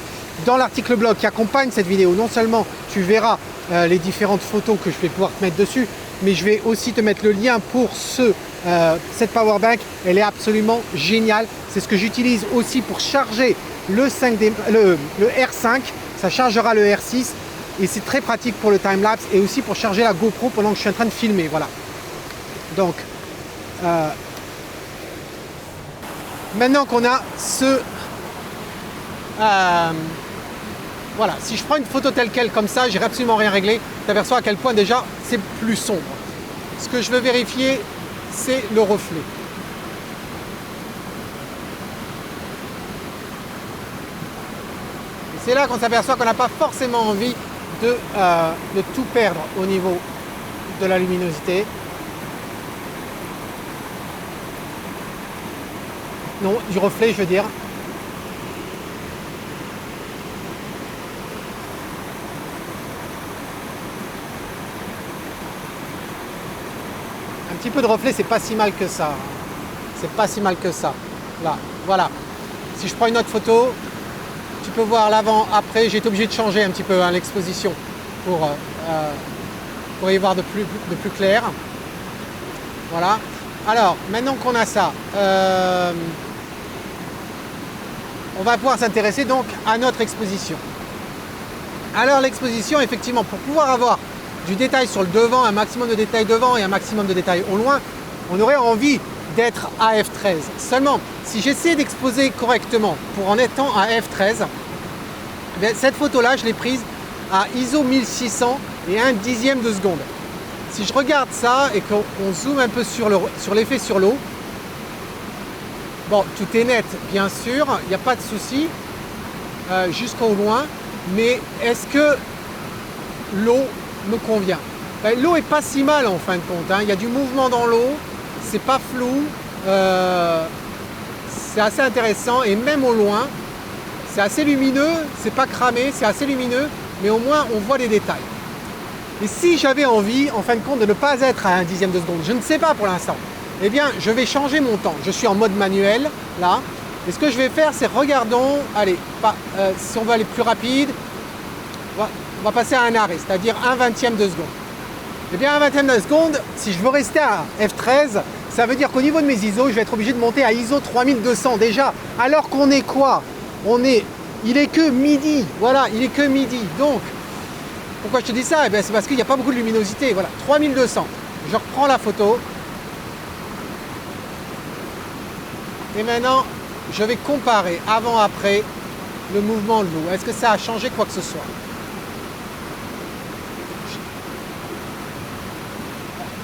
Dans l'article blog qui accompagne cette vidéo, non seulement tu verras les différentes photos que je vais pouvoir te mettre dessus, mais je vais aussi te mettre le lien pour cette powerbank. Elle est absolument géniale. C'est ce que j'utilise aussi pour charger le R5. Ça chargera le R6 et c'est très pratique pour le timelapse et aussi pour charger la GoPro pendant que je suis en train de filmer. Voilà. Donc, maintenant qu'on a voilà, si je prends une photo telle quelle comme ça, j'ai absolument rien réglé. Tu t'aperçois à quel point déjà c'est plus sombre. Ce que je veux vérifier, c'est le reflet. Et c'est là qu'on s'aperçoit qu'on n'a pas forcément envie de tout perdre au niveau de la luminosité. Non, du reflet, je veux dire. Un petit peu de reflet, c'est pas si mal que ça. C'est pas si mal que ça. Là, voilà. Si je prends une autre photo, tu peux voir l'avant, après. J'ai été obligé de changer un petit peu l'exposition pour y voir de plus clair. Voilà. Alors, maintenant qu'on a ça, on va pouvoir s'intéresser donc à notre exposition. Alors l'exposition, effectivement, pour pouvoir avoir du détail sur le devant, un maximum de détail devant et un maximum de détail au loin, on aurait envie d'être à f13. Seulement, si j'essaie d'exposer correctement pour en étant à f13, eh bien, cette photo-là, je l'ai prise à ISO 1600 et 1/10 de seconde. Si je regarde ça et qu'on zoome un peu sur l'effet sur l'eau, bon, tout est net, bien sûr, il n'y a pas de souci, jusqu'au loin, mais est-ce que l'eau me convient? Ben, l'eau est pas si mal en fin de compte, hein. Il y a du mouvement dans l'eau, c'est pas flou, c'est assez intéressant, et même au loin, c'est assez lumineux, c'est pas cramé, c'est assez lumineux, mais au moins on voit les détails. Et si j'avais envie, en fin de compte, de ne pas être à 1/10 de seconde, je ne sais pas pour l'instant, eh bien, je vais changer mon temps. Je suis en mode manuel, là. Et ce que je vais faire, c'est, regardons, allez, si on veut aller plus rapide, on va passer à un arrêt, c'est-à-dire 1/20 de seconde. Eh bien, 1/20 de seconde, si je veux rester à f13, ça veut dire qu'au niveau de mes ISO, je vais être obligé de monter à ISO 3200 déjà. Alors qu'on est quoi? Il est que midi, voilà, il est que midi. Donc, pourquoi je te dis ça? Eh bien, c'est parce qu'il n'y a pas beaucoup de luminosité. Voilà, 3200. Je reprends la photo. Et maintenant, je vais comparer avant-après le mouvement de l'eau. Est-ce que ça a changé quoi que ce soit?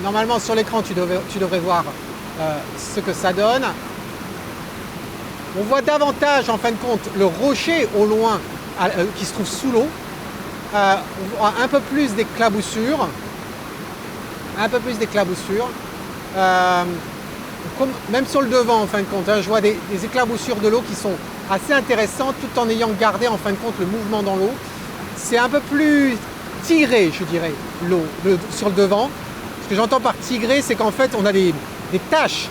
Normalement, sur l'écran, tu devrais voir ce que ça donne. On voit davantage, en fin de compte, le rocher au loin qui se trouve sous l'eau. On voit un peu plus d'éclaboussures. Un peu plus d'éclaboussures. Même sur le devant, en fin de compte, hein, je vois des éclaboussures de l'eau qui sont assez intéressantes, tout en ayant gardé, en fin de compte, le mouvement dans l'eau. C'est un peu plus tigré, je dirais, l'eau sur le devant. Ce que j'entends par tigré, c'est qu'en fait, on a des taches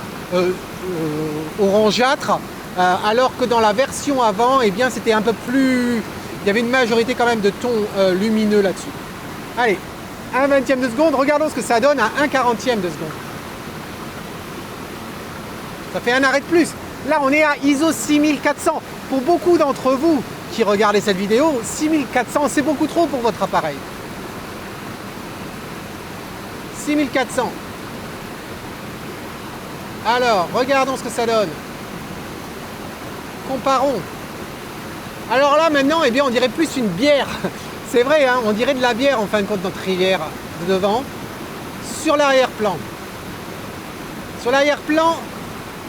orangeâtres, alors que dans la version avant, eh bien, c'était un peu plus... Il y avait une majorité quand même de tons lumineux là-dessus. Allez, 1/20 de seconde, regardons ce que ça donne à 1/40 de seconde. Ça fait un arrêt de plus. Là, on est à ISO 6400. Pour beaucoup d'entre vous qui regardez cette vidéo, 6400, c'est beaucoup trop pour votre appareil. 6400. Alors, regardons ce que ça donne. Comparons. Alors là, maintenant, eh bien, on dirait plus une bière. C'est vrai, hein, on dirait de la bière, en fin de compte, notre rivière de devant. Sur l'arrière-plan. Sur l'arrière-plan,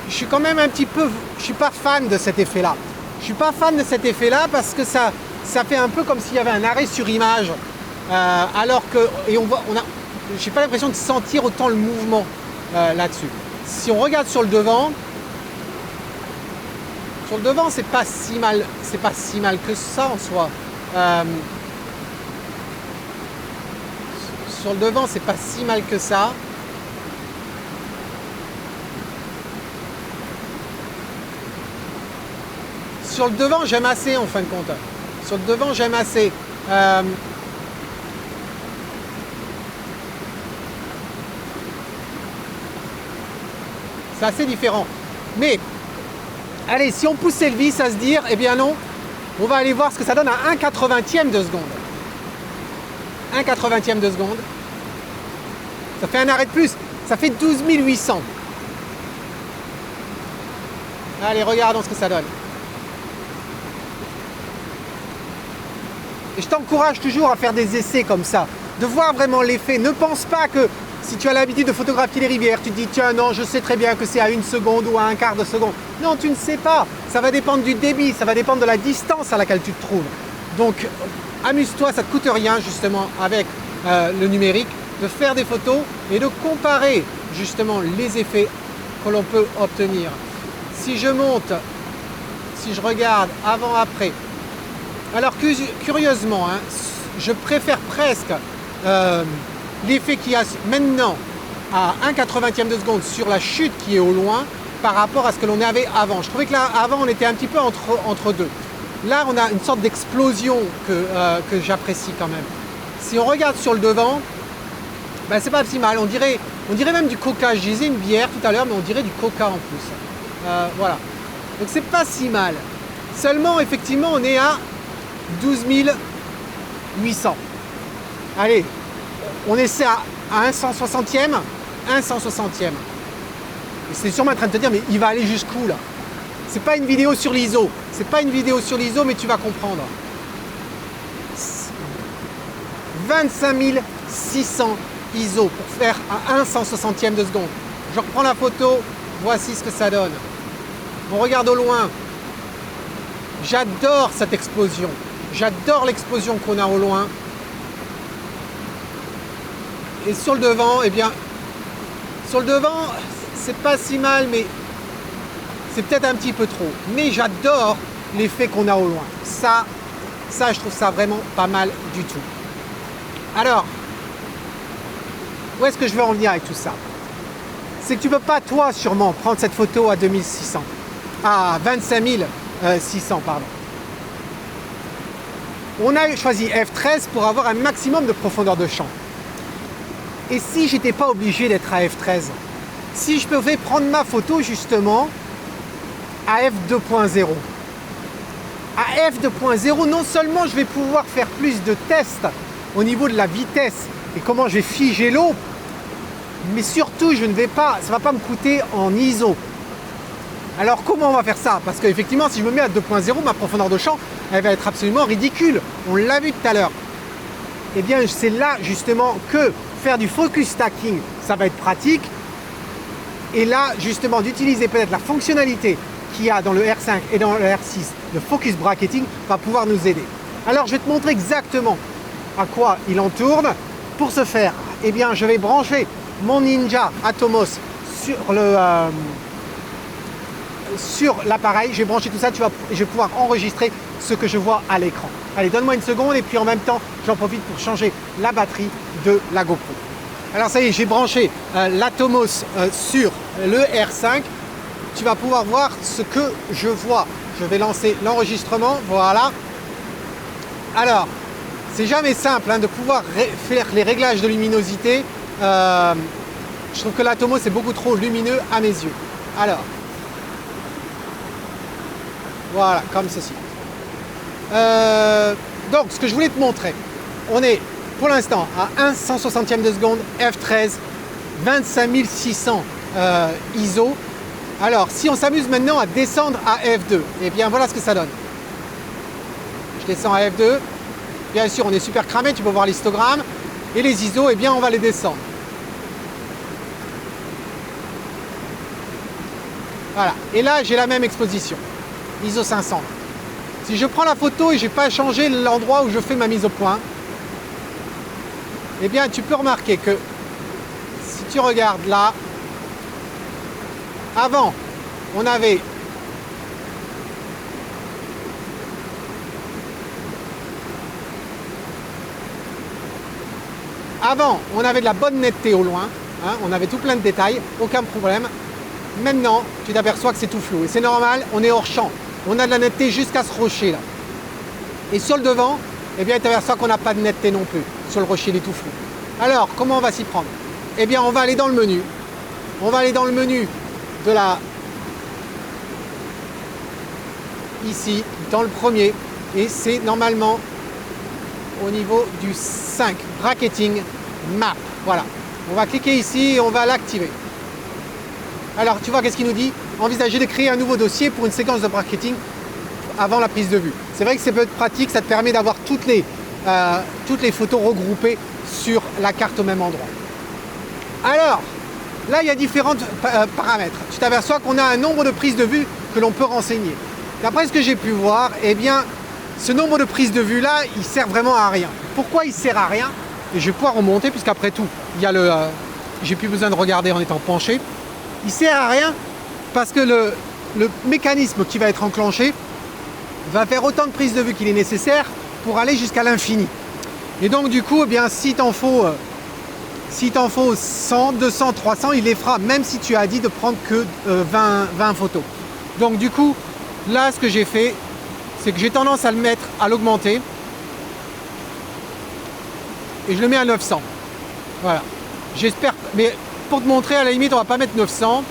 je suis quand même un petit peu... Je suis pas fan de cet effet-là. Je suis pas fan de cet effet-là parce que ça fait un peu comme s'il y avait un arrêt sur image. Alors que... Et on voit... J'ai pas l'impression de sentir autant le mouvement là-dessus. Si on regarde sur le devant... Sur le devant, c'est pas si mal que ça en soi. Sur le devant, c'est pas si mal que ça. Sur le devant, j'aime assez en fin de compte. Sur le devant, j'aime assez. C'est assez différent. Mais allez, si on poussait le vis à se dire, eh bien non, on va aller voir ce que ça donne à 1/80 de seconde. 1/80 de seconde. Ça fait un arrêt de plus. Ça fait 12 800. Allez, regardons ce que ça donne. Et je t'encourage toujours à faire des essais comme ça. de voir vraiment l'effet. Ne pense pas que si tu as l'habitude de photographier les rivières, tu te dis tiens non, je sais très bien que c'est à 1 seconde ou à 1/4 de seconde. Non, tu ne sais pas. Ça va dépendre du débit, ça va dépendre de la distance à laquelle tu te trouves. Donc amuse-toi, ça ne te coûte rien justement avec le numérique, de faire des photos et de comparer justement les effets que l'on peut obtenir. Si je monte, si je regarde avant-après, alors curieusement, hein, je préfère presque l'effet qu'il y a maintenant à 1/80e de seconde sur la chute qui est au loin par rapport à ce que l'on avait avant. Je trouvais que là, avant, on était un petit peu entre deux. Là, on a une sorte d'explosion que j'apprécie quand même. Si on regarde sur le devant, ben, c'est pas si mal. On dirait même du coca. Je disais une bière tout à l'heure, mais on dirait du coca en plus. Voilà. Donc c'est pas si mal. Seulement, effectivement, on est à 12 800. Allez, on essaie à 1 160e. 1 160e. Et c'est sûrement en train de te dire, mais il va aller jusqu'où là? C'est pas une vidéo sur l'ISO. C'est pas une vidéo sur l'ISO, mais tu vas comprendre. 25 600 ISO pour faire à 1 160e de seconde. Je reprends la photo, voici ce que ça donne. On regarde au loin. J'adore cette explosion. J'adore l'explosion qu'on a au loin. Et sur le devant, eh bien, sur le devant, c'est pas si mal, mais c'est peut-être un petit peu trop. Mais j'adore l'effet qu'on a au loin. Ça, je trouve ça vraiment pas mal du tout. Alors, où est-ce que je veux en venir avec tout ça? C'est que tu ne peux pas, toi, sûrement, prendre cette photo à 2600. À 25 600, pardon. On a choisi f13 pour avoir un maximum de profondeur de champ. Et si j'étais pas obligé d'être à f13, si je pouvais prendre ma photo justement à f2.0. À f2.0, non seulement je vais pouvoir faire plus de tests au niveau de la vitesse et comment je vais figer l'eau, mais surtout ça ne va pas me coûter en ISO. Alors comment on va faire ça? Parce qu'effectivement, si je me mets à 2.0, ma profondeur de champ, elle va être absolument ridicule. On l'a vu tout à l'heure. Eh bien, c'est là justement que faire du focus stacking, ça va être pratique. Et là, justement, d'utiliser peut-être la fonctionnalité qu'il y a dans le R5 et dans le R6, le focus bracketing, va pouvoir nous aider. Alors, je vais te montrer exactement à quoi il en tourne. Pour ce faire, eh bien, je vais brancher mon Ninja Atomos sur l'appareil. J'ai branché tout ça, je vais pouvoir enregistrer ce que je vois à l'écran. Allez, donne-moi une seconde et puis en même temps, j'en profite pour changer la batterie de la GoPro. Alors ça y est, j'ai branché l'Atomos sur le R5. Tu vas pouvoir voir ce que je vois. Je vais lancer l'enregistrement, voilà. Alors, c'est jamais simple hein, de pouvoir faire les réglages de luminosité. Je trouve que l'Atomos est beaucoup trop lumineux à mes yeux. Alors, voilà, comme ceci. Donc, ce que je voulais te montrer, on est pour l'instant à 1 160e de seconde, f13, 25 600 ISO. Alors, si on s'amuse maintenant à descendre à f2, eh bien voilà ce que ça donne. Je descends à f2. Bien sûr, on est super cramé, tu peux voir l'histogramme. Et les ISO, eh bien, on va les descendre. Voilà. Et là, j'ai la même exposition. ISO 500. Si je prends la photo et je n'ai pas changé l'endroit où je fais ma mise au point, eh bien, tu peux remarquer que si tu regardes là, avant, on avait de la bonne netteté au loin, hein, on avait tout plein de détails, aucun problème. Maintenant, tu t'aperçois que c'est tout flou. Et c'est normal, on est hors champ. On a de la netteté jusqu'à ce rocher là. Et sur le devant, eh bien, tu t'aperçois qu'on n'a pas de netteté non plus. Sur le rocher, il est tout flou. Alors, comment on va s'y prendre? Eh bien, on va aller dans le menu. On va aller dans le menu de la... Ici, dans le premier. Et c'est normalement au niveau du 5, Bracketing Map. Voilà. On va cliquer ici et on va l'activer. Alors, tu vois, qu'est-ce qu'il nous dit? Envisager de créer un nouveau dossier pour une séquence de bracketing avant la prise de vue. C'est vrai que c'est peut être pratique, ça te permet d'avoir toutes les photos regroupées sur la carte au même endroit. Alors, là, il y a différents paramètres. Tu t'aperçois qu'on a un nombre de prises de vue que l'on peut renseigner. D'après ce que j'ai pu voir, eh bien, ce nombre de prises de vue là, il sert vraiment à rien. Pourquoi il sert à rien? Et je vais pouvoir remonter, puisqu'après tout, il y a le... j'ai plus besoin de regarder en étant penché. Il sert à rien parce que le mécanisme qui va être enclenché va faire autant de prises de vue qu'il est nécessaire pour aller jusqu'à l'infini. Et donc du coup, eh bien, si t'en faut 100, 200, 300, il les fera, même si tu as dit de prendre que 20 photos. Donc du coup, là, ce que j'ai fait, c'est que j'ai tendance à le mettre, à l'augmenter. Et je le mets à 900. Voilà. J'espère, mais pour te montrer, à la limite, on va pas mettre 900.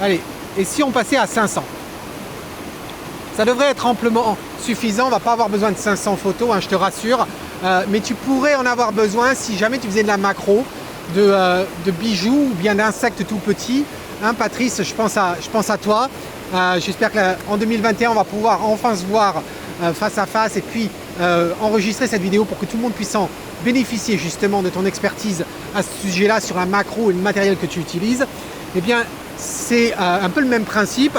Allez, et si on passait à 500? Ça devrait être amplement suffisant, on va pas avoir besoin de 500 photos, hein, je te rassure. Mais tu pourrais en avoir besoin si jamais tu faisais de la macro, de bijoux ou bien d'insectes tout petits. Hein, Patrice, je pense à toi. J'espère qu'en 2021, on va pouvoir enfin se voir face à face et puis enregistrer cette vidéo pour que tout le monde puisse en bénéficier justement de ton expertise à ce sujet-là sur la macro et le matériel que tu utilises. Eh bien, c'est un peu le même principe.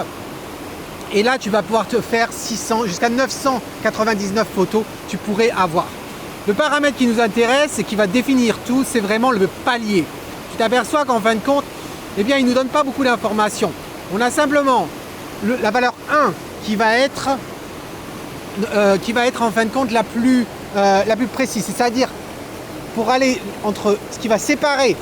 Et là, tu vas pouvoir te faire 600 jusqu'à 999 photos, tu pourrais avoir. Le paramètre qui nous intéresse et qui va définir tout, c'est vraiment le palier. Tu t'aperçois qu'en fin de compte, eh bien, il ne nous donne pas beaucoup d'informations. On a simplement la valeur 1 qui va être en fin de compte la plus précise. C'est-à-dire, pour aller entre ce qui va séparer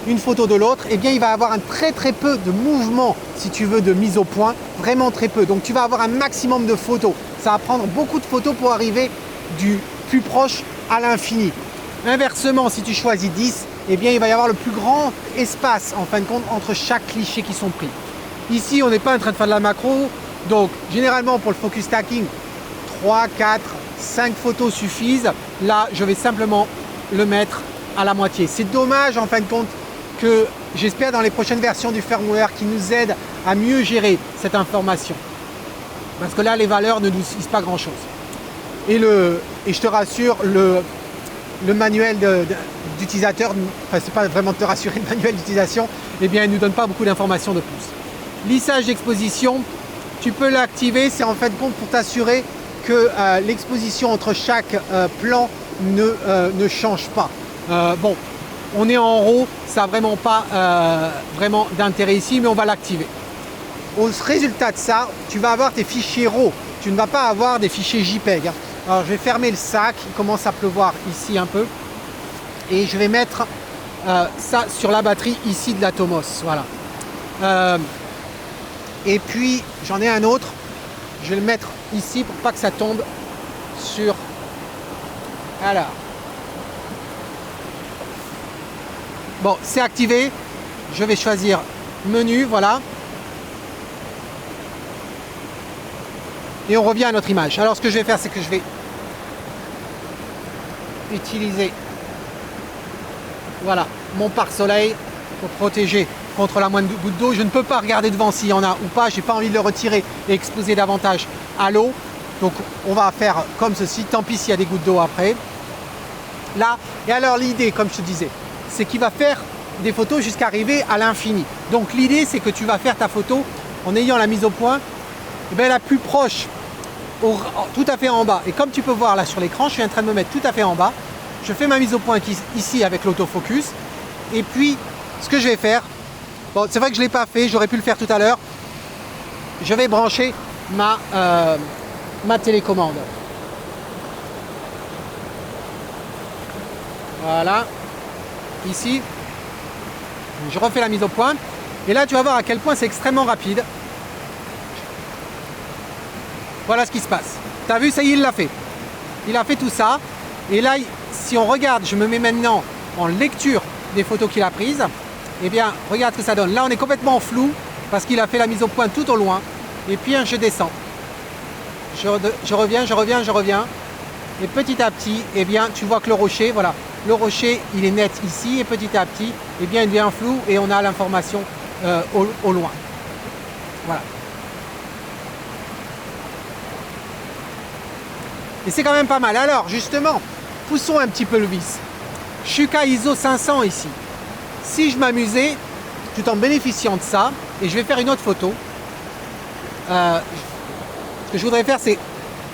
une photo de l'autre, eh bien, il va avoir un très peu de mouvement, si tu veux, de mise au point, vraiment très peu. Donc, tu vas avoir un maximum de photos. Ça va prendre beaucoup de photos pour arriver du plus proche à l'infini. Inversement, si tu choisis 10, eh bien, il va y avoir le plus grand espace, en fin de compte, entre chaque cliché qui sont pris. Ici, on n'est pas en train de faire de la macro. Donc, généralement, pour le focus stacking, 3, 4, 5 photos suffisent. Là, je vais simplement le mettre à la moitié. C'est dommage, en fin de compte, que j'espère dans les prochaines versions du firmware qui nous aident à mieux gérer cette information. Parce que là, les valeurs ne nous disent pas grand-chose. Et je te rassure, le manuel d'utilisateur, enfin, c'est pas vraiment de te rassurer, le manuel d'utilisation, eh bien, il ne nous donne pas beaucoup d'informations de plus. Lissage d'exposition, tu peux l'activer, c'est en fait compte pour t'assurer que l'exposition entre chaque plan ne change pas. Bon, on est en RAW, ça n'a vraiment pas vraiment d'intérêt ici, mais on va l'activer. Au résultat de ça, tu vas avoir tes fichiers RAW, tu ne vas pas avoir des fichiers JPEG. Alors je vais fermer le sac, il commence à pleuvoir ici un peu, et je vais mettre ça sur la batterie ici de l'Atomos, voilà. Et puis j'en ai un autre, je vais le mettre ici pour pas que ça tombe sur... Alors, bon, c'est activé, je vais choisir menu, voilà. Et on revient à notre image. Alors ce que je vais faire, c'est que je vais utiliser, voilà, mon pare-soleil pour protéger contre la moindre goutte d'eau. Je ne peux pas regarder devant s'il y en a ou pas, j'ai pas envie de le retirer et exposer davantage à l'eau. Donc on va faire comme ceci, tant pis s'il y a des gouttes d'eau après. Là, et alors l'idée, comme je te disais, c'est qu'il va faire des photos jusqu'à arriver à l'infini. Donc l'idée, c'est que tu vas faire ta photo en ayant la mise au point la plus proche, tout à fait en bas. Et comme tu peux voir là sur l'écran, je suis en train de me mettre tout à fait en bas. Je fais ma mise au point ici avec l'autofocus. Et puis, ce que je vais faire, bon, c'est vrai que je ne l'ai pas fait, j'aurais pu le faire tout à l'heure. Je vais brancher ma télécommande. Voilà. Ici, je refais la mise au point. Et là, tu vas voir à quel point c'est extrêmement rapide. Voilà ce qui se passe. Tu as vu, ça y est, il l'a fait. Il a fait tout ça. Et là, si on regarde, je me mets maintenant en lecture des photos qu'il a prises. Eh bien, regarde ce que ça donne. Là, on est complètement flou parce qu'il a fait la mise au point tout au loin. Et puis, je descends. Je reviens. Et petit à petit, eh bien, tu vois que le rocher, voilà, le rocher, il est net ici. Et petit à petit, eh bien, il devient flou et on a l'information au loin. Voilà. Et c'est quand même pas mal. Alors, justement, poussons un petit peu le vice. je suis qu'à ISO 500 ici. Si je m'amusais, tout en bénéficiant de ça, et je vais faire une autre photo, ce que je voudrais faire, c'est,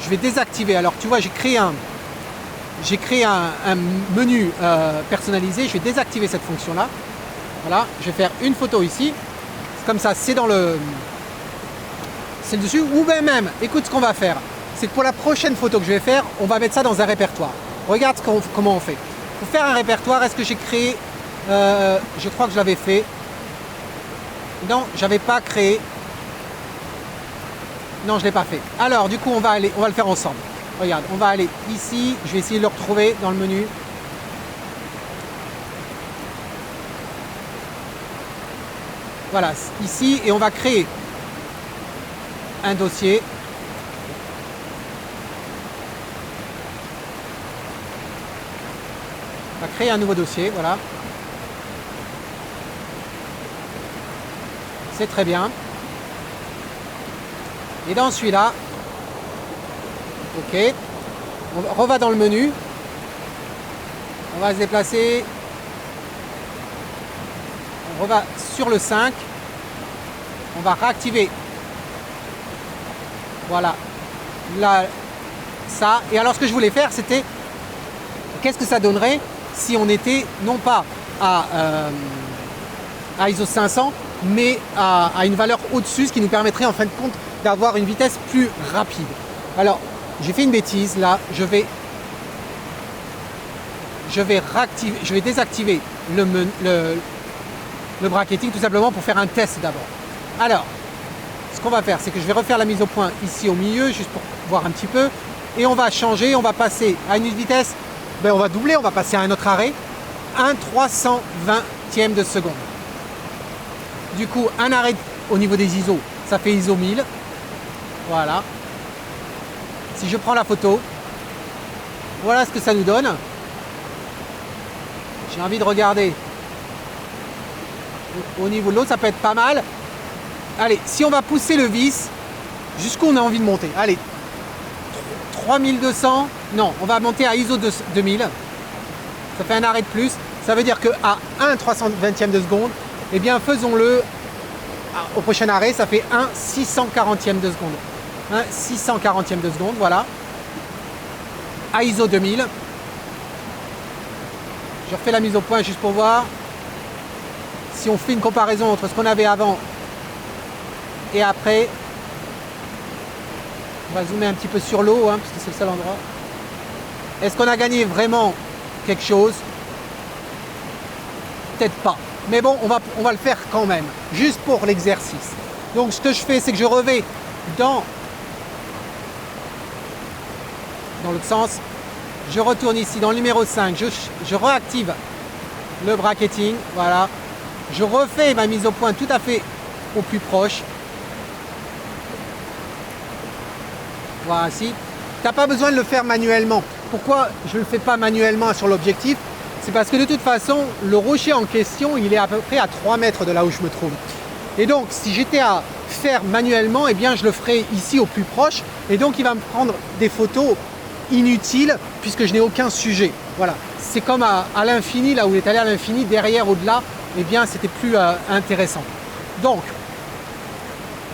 je vais désactiver. Alors tu vois, j'ai créé un menu personnalisé, je vais désactiver cette fonction-là. Voilà, je vais faire une photo ici. Comme ça, c'est dans le... c'est le dessus. Ou même, écoute ce qu'on va faire. C'est que pour la prochaine photo que je vais faire, on va mettre ça dans un répertoire. Regarde comment on fait. Pour faire un répertoire, est-ce que j'ai créé... je crois que je l'avais fait. Non, j'avais pas créé. Non, je l'ai pas fait. Alors, du coup, on va le faire ensemble. Regarde, on va aller ici. Je vais essayer de le retrouver dans le menu. Voilà, ici, et on va créer un dossier. On va créer un nouveau dossier, voilà. C'est très bien. Et dans celui-là, ok, on reva dans le menu. On va se déplacer. On va sur le 5. On va réactiver. Voilà. Là, ça. Et alors, ce que je voulais faire, c'était qu'est-ce que ça donnerait si on était non pas à ISO 500, mais à une valeur au-dessus, ce qui nous permettrait en fin de compte d'avoir une vitesse plus rapide. Alors, j'ai fait une bêtise là. Je vais désactiver le bracketing tout simplement pour faire un test d'abord. Alors, ce qu'on va faire, c'est que je vais refaire la mise au point ici au milieu, juste pour voir un petit peu. Et on va changer, on va passer à une vitesse, on va doubler, on va passer à un autre arrêt, 1/320e de seconde. Du coup, un arrêt au niveau des ISO, ça fait ISO 1000. Voilà. Si je prends la photo, voilà ce que ça nous donne. J'ai envie de regarder au niveau de l'autre, ça peut être pas mal. Allez, si on va pousser le vis jusqu'où on a envie de monter. Allez, 3200. Non, on va monter à ISO 2000. Ça fait un arrêt de plus. Ça veut dire qu'à 1/320e de seconde, eh bien faisons-le au prochain arrêt, ça fait 1/640e de seconde. 1/640e de seconde, voilà. À ISO 2000. Je refais la mise au point juste pour voir. Si on fait une comparaison entre ce qu'on avait avant et après, on va zoomer un petit peu sur l'eau, parce que c'est le seul endroit. Est-ce qu'on a gagné vraiment quelque chose? Peut-être pas. Mais bon, on va le faire quand même, juste pour l'exercice. Donc ce que je fais, c'est que je revais dans l'autre sens. Je retourne ici dans le numéro 5, je réactive le bracketing, voilà. Je refais ma mise au point tout à fait au plus proche. Voilà, si. Tu n'as pas besoin de le faire manuellement. Pourquoi je ne le fais pas manuellement sur l'objectif? C'est parce que de toute façon, le rocher en question, il est à peu près à 3 mètres de là où je me trouve. Et donc, si j'étais à faire manuellement, eh bien, je le ferais ici au plus proche. Et donc, il va me prendre des photos inutiles puisque je n'ai aucun sujet. Voilà. C'est comme à l'infini, là où il est allé à l'infini, derrière, au-delà, eh bien, c'était plus intéressant. Donc,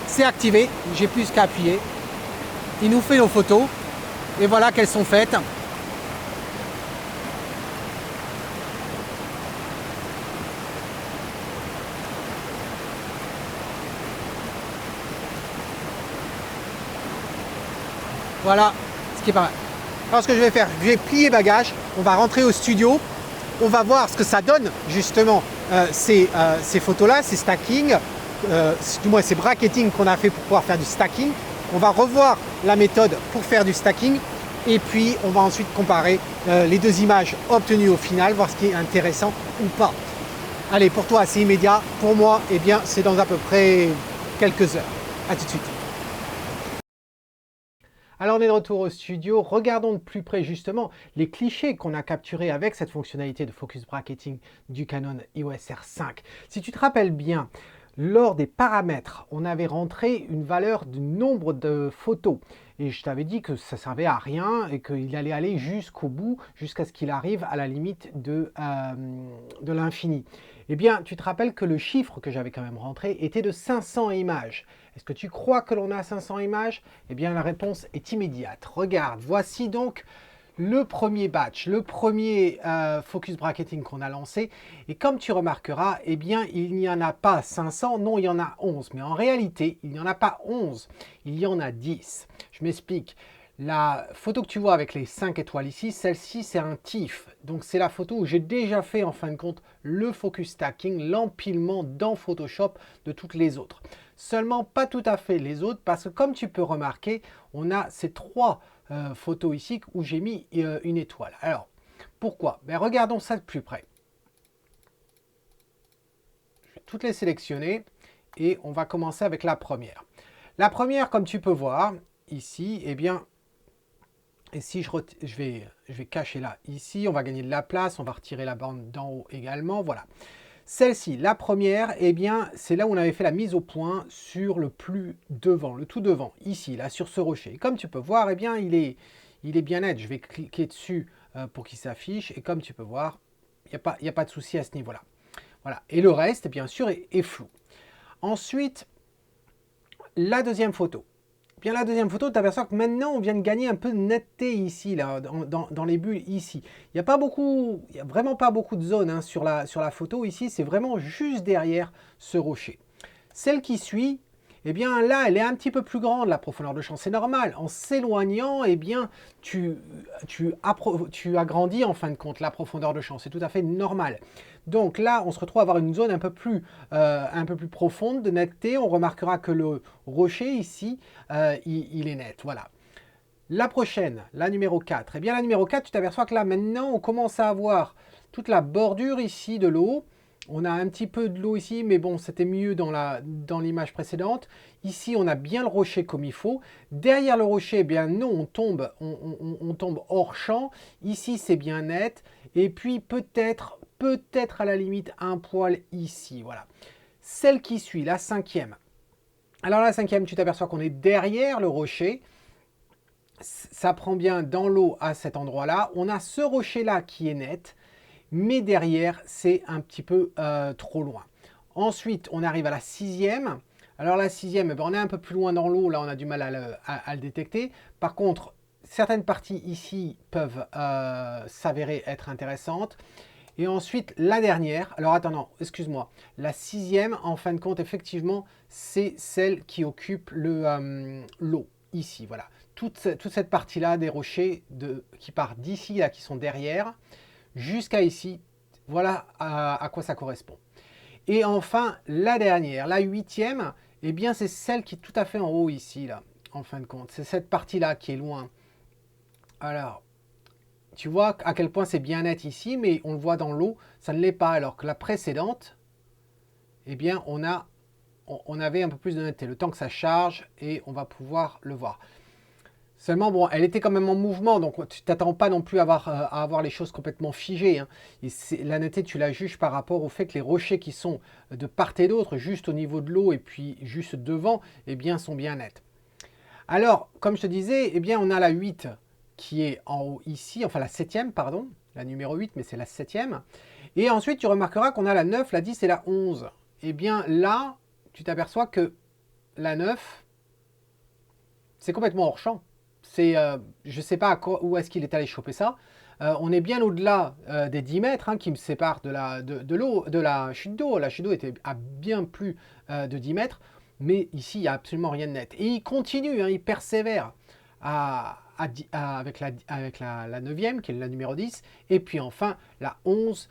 c'est activé. J'ai plus qu'à appuyer. Il nous fait nos photos. Et voilà qu'elles sont faites. Voilà, ce qui est pas mal. Alors ce que je vais faire, je vais plier bagage, on va rentrer au studio, on va voir ce que ça donne justement ces photos-là, ces stacking, du moins ces bracketing qu'on a fait pour pouvoir faire du stacking. On va revoir la méthode pour faire du stacking et puis on va ensuite comparer les deux images obtenues au final, voir ce qui est intéressant ou pas. Allez, pour toi c'est immédiat, pour moi eh bien c'est dans à peu près quelques heures. A tout de suite. Alors on est de retour au studio, regardons de plus près justement les clichés qu'on a capturés avec cette fonctionnalité de focus bracketing du Canon EOS R5. Si tu te rappelles bien, lors des paramètres, on avait rentré une valeur du nombre de photos. Et je t'avais dit que ça ne servait à rien et qu'il allait aller jusqu'au bout, jusqu'à ce qu'il arrive à la limite de l'infini. Eh bien, tu te rappelles que le chiffre que j'avais quand même rentré était de 500 images. Est-ce que tu crois que l'on a 500 images? Eh bien, la réponse est immédiate. Regarde, voici donc le premier batch, le premier focus bracketing qu'on a lancé. Et comme tu remarqueras, eh bien, il n'y en a pas 500, non, il y en a 11. Mais en réalité, il n'y en a pas 11, il y en a 10. Je m'explique. La photo que tu vois avec les 5 étoiles ici, celle-ci, c'est un TIFF. Donc, c'est la photo où j'ai déjà fait, en fin de compte, le focus stacking, l'empilement dans Photoshop de toutes les autres. Seulement, pas tout à fait les autres, parce que comme tu peux remarquer, on a ces trois photo ici où j'ai mis une étoile. Alors, pourquoi? Ben, regardons ça de plus près. Je vais toutes les sélectionner et on va commencer avec la première. La première, comme tu peux voir ici, eh bien, et si je vais cacher là, ici, on va gagner de la place, on va retirer la bande d'en haut également, voilà. Celle-ci, la première, eh bien, c'est là où on avait fait la mise au point sur le plus devant, le tout devant, ici, là, sur ce rocher. Et comme tu peux voir, eh bien, il est bien net. Je vais cliquer dessus pour qu'il s'affiche. Et comme tu peux voir, il n'y a pas de souci à ce niveau-là. Voilà. Et le reste, bien sûr, est flou. Ensuite, la deuxième photo. Bien, la deuxième photo, tu t'aperçois que maintenant, on vient de gagner un peu de netteté ici, là, dans les bulles ici. Il n'y a vraiment pas beaucoup de zones hein, sur la photo ici. C'est vraiment juste derrière ce rocher. Celle qui suit, eh bien là, elle est un petit peu plus grande, la profondeur de champ. C'est normal. En s'éloignant, eh bien, tu agrandis en fin de compte la profondeur de champ. C'est tout à fait normal. Donc là, on se retrouve à avoir une zone un peu plus profonde de netteté. On remarquera que le rocher ici, il est net. Voilà. La prochaine, la numéro 4. Eh bien, la numéro 4, tu t'aperçois que là, maintenant, on commence à avoir toute la bordure ici de l'eau. On a un petit peu de l'eau ici, mais bon, c'était mieux dans l'image précédente. Ici, on a bien le rocher comme il faut. Derrière le rocher, eh bien non, on tombe hors champ. Ici, c'est bien net. Et puis, peut-être à la limite, un poil ici. Voilà. Celle qui suit, la cinquième. Alors, la cinquième, tu t'aperçois qu'on est derrière le rocher. Ça prend bien dans l'eau à cet endroit-là. On a ce rocher-là qui est net. Mais derrière, c'est un petit peu trop loin. Ensuite, on arrive à la sixième. Alors la sixième, on est un peu plus loin dans l'eau, là on a du mal à le détecter. Par contre, certaines parties ici peuvent s'avérer être intéressantes. Et ensuite, la dernière, alors attends, excuse-moi, la sixième, en fin de compte, effectivement, c'est celle qui occupe l'eau, ici, voilà. Toute cette partie-là des rochers qui partent d'ici, là, qui sont derrière, jusqu'à ici, voilà à quoi ça correspond. Et enfin, la dernière, la huitième, eh bien c'est celle qui est tout à fait en haut ici, là, en fin de compte. C'est cette partie-là qui est loin. Alors, tu vois à quel point c'est bien net ici, mais on le voit dans l'eau, ça ne l'est pas. Alors que la précédente, eh bien on avait un peu plus de netteté. Le temps que ça charge et on va pouvoir le voir. Seulement, bon, elle était quand même en mouvement, donc tu t'attends pas non plus à avoir les choses complètement figées. Hein. Et la netteté, tu la juges par rapport au fait que les rochers qui sont de part et d'autre, juste au niveau de l'eau et puis juste devant, eh bien, sont bien nets. Alors, comme je te disais, eh bien, on a la 8 qui est en haut ici, enfin la 7e, pardon, la numéro 8, mais c'est la 7e. Et ensuite, tu remarqueras qu'on a la 9, la 10 et la 11. Eh bien, là, tu t'aperçois que la 9, c'est complètement hors champ. Je ne sais pas où est-ce qu'il est allé choper ça. On est bien au-delà des 10 mètres hein, qui me séparent de la chute d'eau. La chute d'eau était à bien plus de 10 mètres. Mais ici, il n'y a absolument rien de net. Et il continue, hein, il persévère avec la 9e, qui est la numéro 10. Et puis enfin, la 11,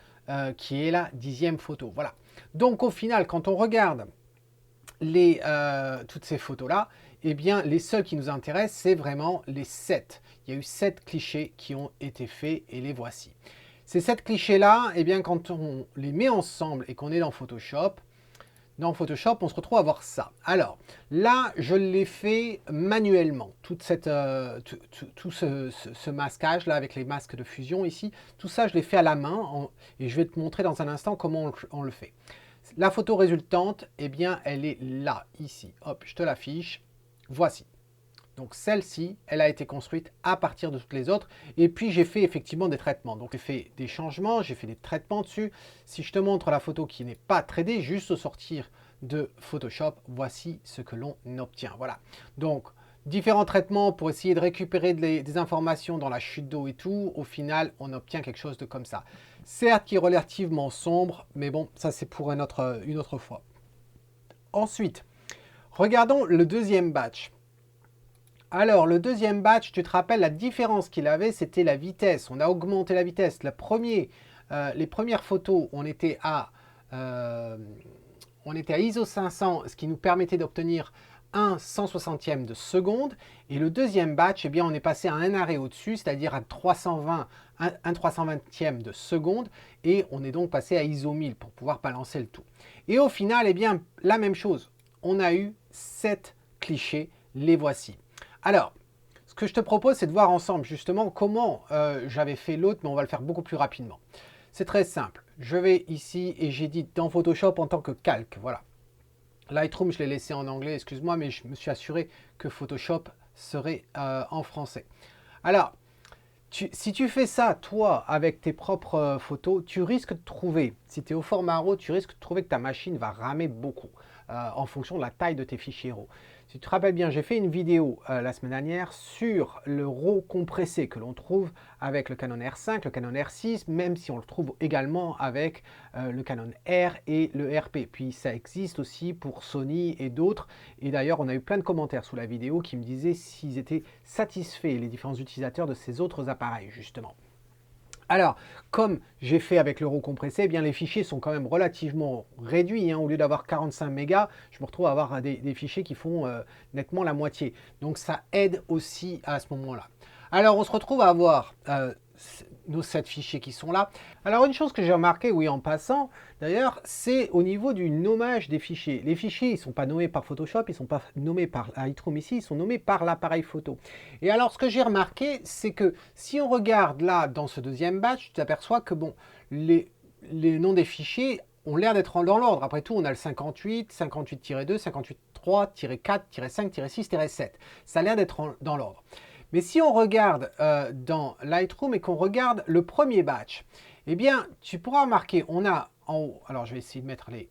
qui est la 10e photo. Voilà. Donc au final, quand on regarde toutes ces photos-là, eh bien, les seuls qui nous intéressent, c'est vraiment les 7. Il y a eu 7 clichés qui ont été faits et les voici. Ces 7 clichés-là, eh bien, quand on les met ensemble et qu'on est dans Photoshop, on se retrouve à voir ça. Alors, là, je l'ai fait manuellement. Tout ce masquage-là avec les masques de fusion ici, tout ça, je l'ai fait à la main et je vais te montrer dans un instant comment on le fait. La photo résultante, eh bien, elle est là, ici. Hop, je te l'affiche. Voici. Donc celle-ci, elle a été construite à partir de toutes les autres. Et puis j'ai fait effectivement des traitements. Donc j'ai fait des changements, j'ai fait des traitements dessus. Si je te montre la photo qui n'est pas 3D, juste au sortir de Photoshop, voici ce que l'on obtient. Voilà. Donc différents traitements pour essayer de récupérer des informations dans la chute d'eau et tout. Au final, on obtient quelque chose de comme ça. Certes, qui est relativement sombre, mais bon, ça c'est pour une autre fois. Ensuite, regardons le deuxième batch. Alors, le deuxième batch, tu te rappelles, la différence qu'il avait, c'était la vitesse. On a augmenté la vitesse. Les premières photos, on était à ISO 500, ce qui nous permettait d'obtenir un 160e de seconde. Et le deuxième batch, eh bien, on est passé à un arrêt au-dessus, c'est-à-dire à 320, un 320e de seconde. Et on est donc passé à ISO 1000 pour pouvoir balancer le tout. Et au final, eh bien, la même chose. On a eu 7 clichés. Les voici. Alors, ce que je te propose, c'est de voir ensemble justement comment j'avais fait l'autre, mais on va le faire beaucoup plus rapidement. C'est très simple. Je vais ici et j'édite dans Photoshop en tant que calque. Voilà. Lightroom, je l'ai laissé en anglais, excuse-moi, mais je me suis assuré que Photoshop serait en français. Alors, si tu fais ça, toi, avec tes propres photos, tu risques de trouver, si tu es au format RAW, tu risques de trouver que ta machine va ramer beaucoup en fonction de la taille de tes fichiers RAW. Si tu te rappelles bien, j'ai fait une vidéo la semaine dernière sur le RAW compressé que l'on trouve avec le Canon R5, le Canon R6, même si on le trouve également avec le Canon R et le RP. Puis ça existe aussi pour Sony et d'autres. Et d'ailleurs, on a eu plein de commentaires sous la vidéo qui me disaient s'ils étaient satisfaits, les différents utilisateurs, de ces autres appareils, justement. Alors, comme j'ai fait avec le RAW compressé, eh bien les fichiers sont quand même relativement réduits. Au lieu d'avoir 45 mégas, je me retrouve à avoir des fichiers qui font nettement la moitié. Donc ça aide aussi à ce moment-là. Alors, on se retrouve à avoir nos 7 fichiers qui sont là. Alors, une chose que j'ai remarqué, oui, en passant, d'ailleurs, c'est au niveau du nommage des fichiers. Les fichiers, ils ne sont pas nommés par Photoshop, ils ne sont pas nommés par Lightroom ici, ils sont nommés par l'appareil photo. Et alors, ce que j'ai remarqué, c'est que si on regarde là, dans ce deuxième batch, tu t'aperçois que, bon, les noms des fichiers ont l'air d'être dans l'ordre. Après tout, on a le 58, 58-2, 58-3-4, 5, 6, 7. Ça a l'air d'être dans l'ordre. Mais si on regarde dans Lightroom et qu'on regarde le premier batch, eh bien, tu pourras remarquer, on a en haut, alors je vais essayer de mettre les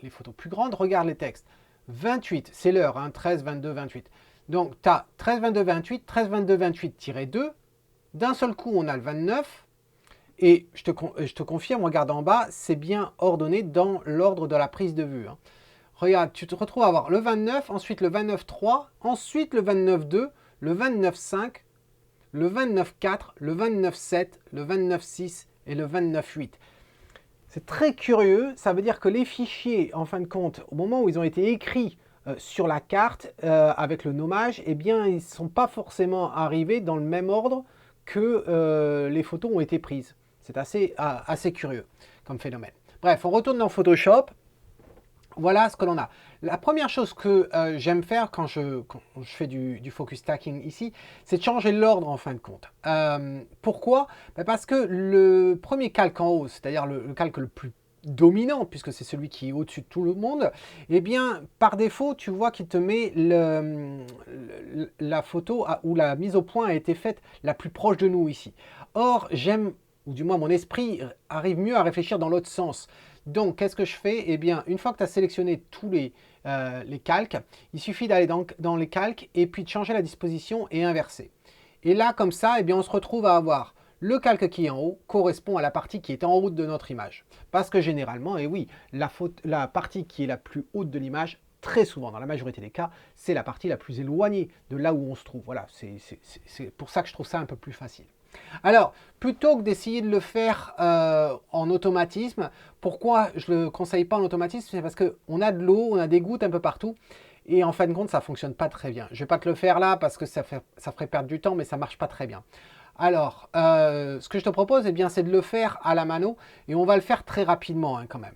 photos plus grandes, regarde les textes. 28, c'est l'heure, hein, 13, 22, 28. Donc, tu as 13, 22, 28, 13, 22, 28-2. D'un seul coup, on a le 29. Et je te confirme, regarde en bas, c'est bien ordonné dans l'ordre de la prise de vue. Hein. Regarde, tu te retrouves à avoir le 29, ensuite le 29.3, ensuite le 29.2, le 29.5, le 29.4, le 29.7, le 29.6 et le 29.8. C'est très curieux, ça veut dire que les fichiers, en fin de compte, au moment où ils ont été écrits sur la carte avec le nommage, eh bien, ils ne sont pas forcément arrivés dans le même ordre que les photos ont été prises. C'est assez curieux comme phénomène. Bref, on retourne dans Photoshop. Voilà ce que l'on a. La première chose que j'aime faire quand je fais du focus stacking ici, c'est de changer l'ordre en fin de compte. Pourquoi? Parce que le premier calque en haut, c'est-à-dire le calque le plus dominant, puisque c'est celui qui est au-dessus de tout le monde, eh bien, par défaut, tu vois qu'il te met la photo où la mise au point a été faite la plus proche de nous ici. Or, j'aime, ou du moins mon esprit arrive mieux à réfléchir dans l'autre sens. Donc, qu'est-ce que je fais? Eh bien, une fois que tu as sélectionné tous les calques, il suffit d'aller dans les calques et puis de changer la disposition et inverser. Et là, comme ça, eh bien, on se retrouve à avoir le calque qui est en haut correspond à la partie qui est en haut de notre image. Parce que généralement, et oui, la partie qui est la plus haute de l'image, très souvent, dans la majorité des cas, c'est la partie la plus éloignée de là où on se trouve. Voilà, c'est pour ça que je trouve ça un peu plus facile. Alors, plutôt que d'essayer de le faire en automatisme, pourquoi je ne le conseille pas en automatisme? C'est parce qu'on a de l'eau, on a des gouttes un peu partout, et en fin de compte, ça ne fonctionne pas très bien. Je ne vais pas te le faire là, parce que ça ferait perdre du temps, mais ça ne marche pas très bien. Alors, ce que je te propose, eh bien, c'est de le faire à la mano, et on va le faire très rapidement hein, quand même.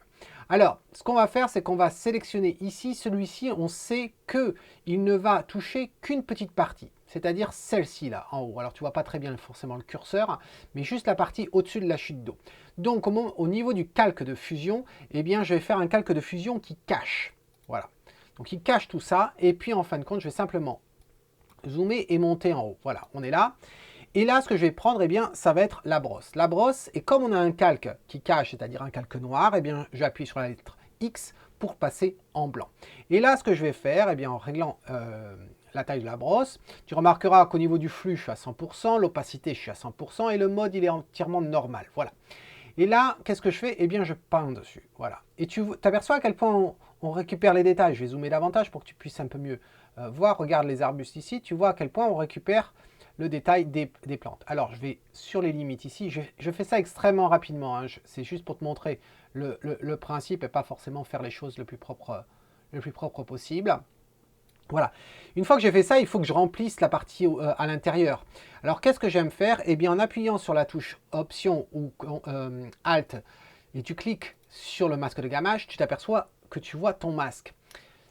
Alors, ce qu'on va faire, c'est qu'on va sélectionner ici, celui-ci, on sait qu'il ne va toucher qu'une petite partie, c'est-à-dire celle-ci là, en haut. Alors, tu vois pas très bien forcément le curseur, mais juste la partie au-dessus de la chute d'eau. Donc, au niveau du calque de fusion, eh bien, je vais faire un calque de fusion qui cache. Voilà. Donc, il cache tout ça, et puis en fin de compte, je vais simplement zoomer et monter en haut. Voilà, on est là. Et là, ce que je vais prendre, eh bien, ça va être la brosse. La brosse, et comme on a un calque qui cache, c'est-à-dire un calque noir, eh bien, j'appuie sur la lettre X pour passer en blanc. Et là, ce que je vais faire, eh bien, en réglant la taille de la brosse, tu remarqueras qu'au niveau du flux, je suis à 100%, l'opacité, je suis à 100%, et le mode, il est entièrement normal. Voilà. Et là, qu'est-ce que je fais? Eh bien, je peins dessus. Voilà. Et tu t'aperçois à quel point on récupère les détails. Je vais zoomer davantage pour que tu puisses un peu mieux voir. Regarde les arbustes ici. Tu vois à quel point on récupère le détail des plantes. Alors, je vais sur les limites ici. Je fais ça extrêmement rapidement. Hein. C'est juste pour te montrer le principe et pas forcément faire les choses le plus propre possible. Voilà. Une fois que j'ai fait ça, il faut que je remplisse la partie à l'intérieur. Alors, qu'est-ce que j'aime faire? Eh bien, en appuyant sur la touche Option ou Alt, et tu cliques sur le masque de gammage, tu t'aperçois que tu vois ton masque.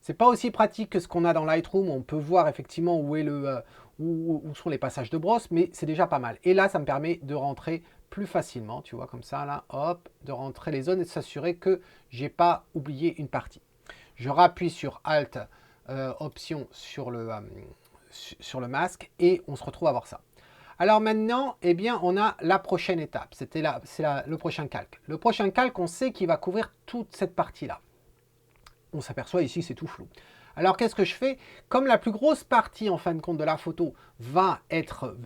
C'est pas aussi pratique que ce qu'on a dans Lightroom. On peut voir effectivement où est où sont les passages de brosse, mais c'est déjà pas mal. Et là, ça me permet de rentrer plus facilement, tu vois, comme ça, là, hop, de rentrer les zones et de s'assurer que j'ai pas oublié une partie. Je rappuie sur Alt, Option sur le masque et on se retrouve à voir ça. Alors maintenant, eh bien, on a la prochaine étape. C'est le prochain calque. Le prochain calque, on sait qu'il va couvrir toute cette partie-là. On s'aperçoit ici c'est tout flou. Alors qu'est-ce que je fais? Comme la plus grosse partie en fin de compte de la photo va être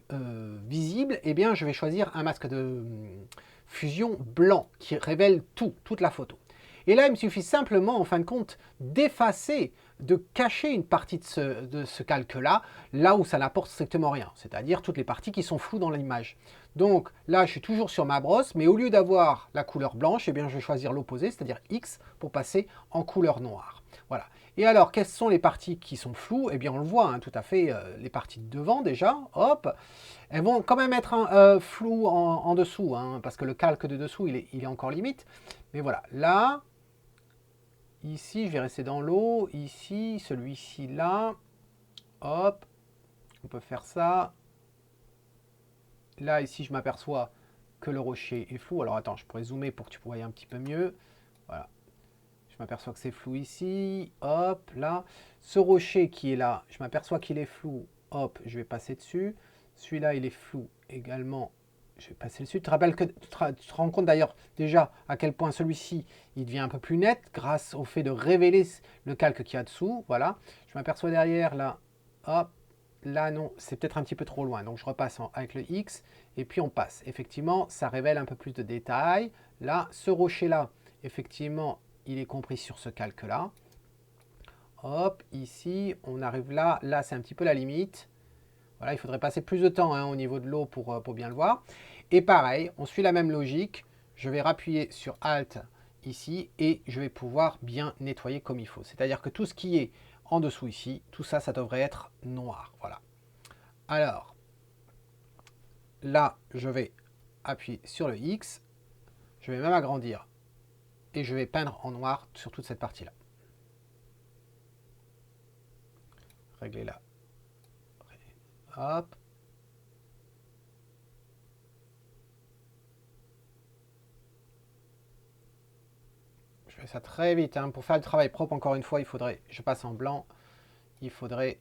visible, eh bien je vais choisir un masque de fusion blanc qui révèle toute la photo. Et là il me suffit simplement en fin de compte d'effacer, de cacher une partie de ce calque-là, là où ça n'apporte strictement rien, c'est-à-dire toutes les parties qui sont floues dans l'image. Donc là, je suis toujours sur ma brosse, mais au lieu d'avoir la couleur blanche, eh bien, je vais choisir l'opposé, c'est-à-dire X, pour passer en couleur noire. Voilà. Et alors, quelles sont les parties qui sont floues? Eh bien, on le voit hein, tout à fait, les parties de devant déjà, hop. Elles vont quand même être floues en dessous, hein, parce que le calque de dessous, il est encore limite. Mais voilà, là, ici, je vais rester dans l'eau, ici, celui-ci là, hop, on peut faire ça. Là, ici, je m'aperçois que le rocher est flou. Alors, attends, je pourrais zoomer pour que tu voyes un petit peu mieux. Voilà. Je m'aperçois que c'est flou ici. Hop, là. Ce rocher qui est là, je m'aperçois qu'il est flou. Hop, je vais passer dessus. Celui-là, il est flou également. Je vais passer dessus. Tu te rappelles que tu te rends compte d'ailleurs déjà à quel point celui-ci, il devient un peu plus net grâce au fait de révéler le calque qu'il y a dessous. Voilà. Je m'aperçois derrière, là. Hop. Là, non, c'est peut-être un petit peu trop loin. Donc, je repasse avec le X et puis on passe. Effectivement, ça révèle un peu plus de détails. Là, ce rocher-là, effectivement, il est compris sur ce calque-là. Hop, ici, on arrive là. Là, c'est un petit peu la limite. Voilà, il faudrait passer plus de temps hein, au niveau de l'eau pour bien le voir. Et pareil, on suit la même logique. Je vais rappuyer sur Alt ici et je vais pouvoir bien nettoyer comme il faut. C'est-à-dire que tout ce qui est en dessous ici, tout ça, ça devrait être noir. Voilà. Alors, là, je vais appuyer sur le X. Je vais même agrandir. Et je vais peindre en noir sur toute cette partie-là. Régler là. Hop. Je fais ça très vite. Hein. Pour faire le travail propre, encore une fois, je passe en blanc. Il faudrait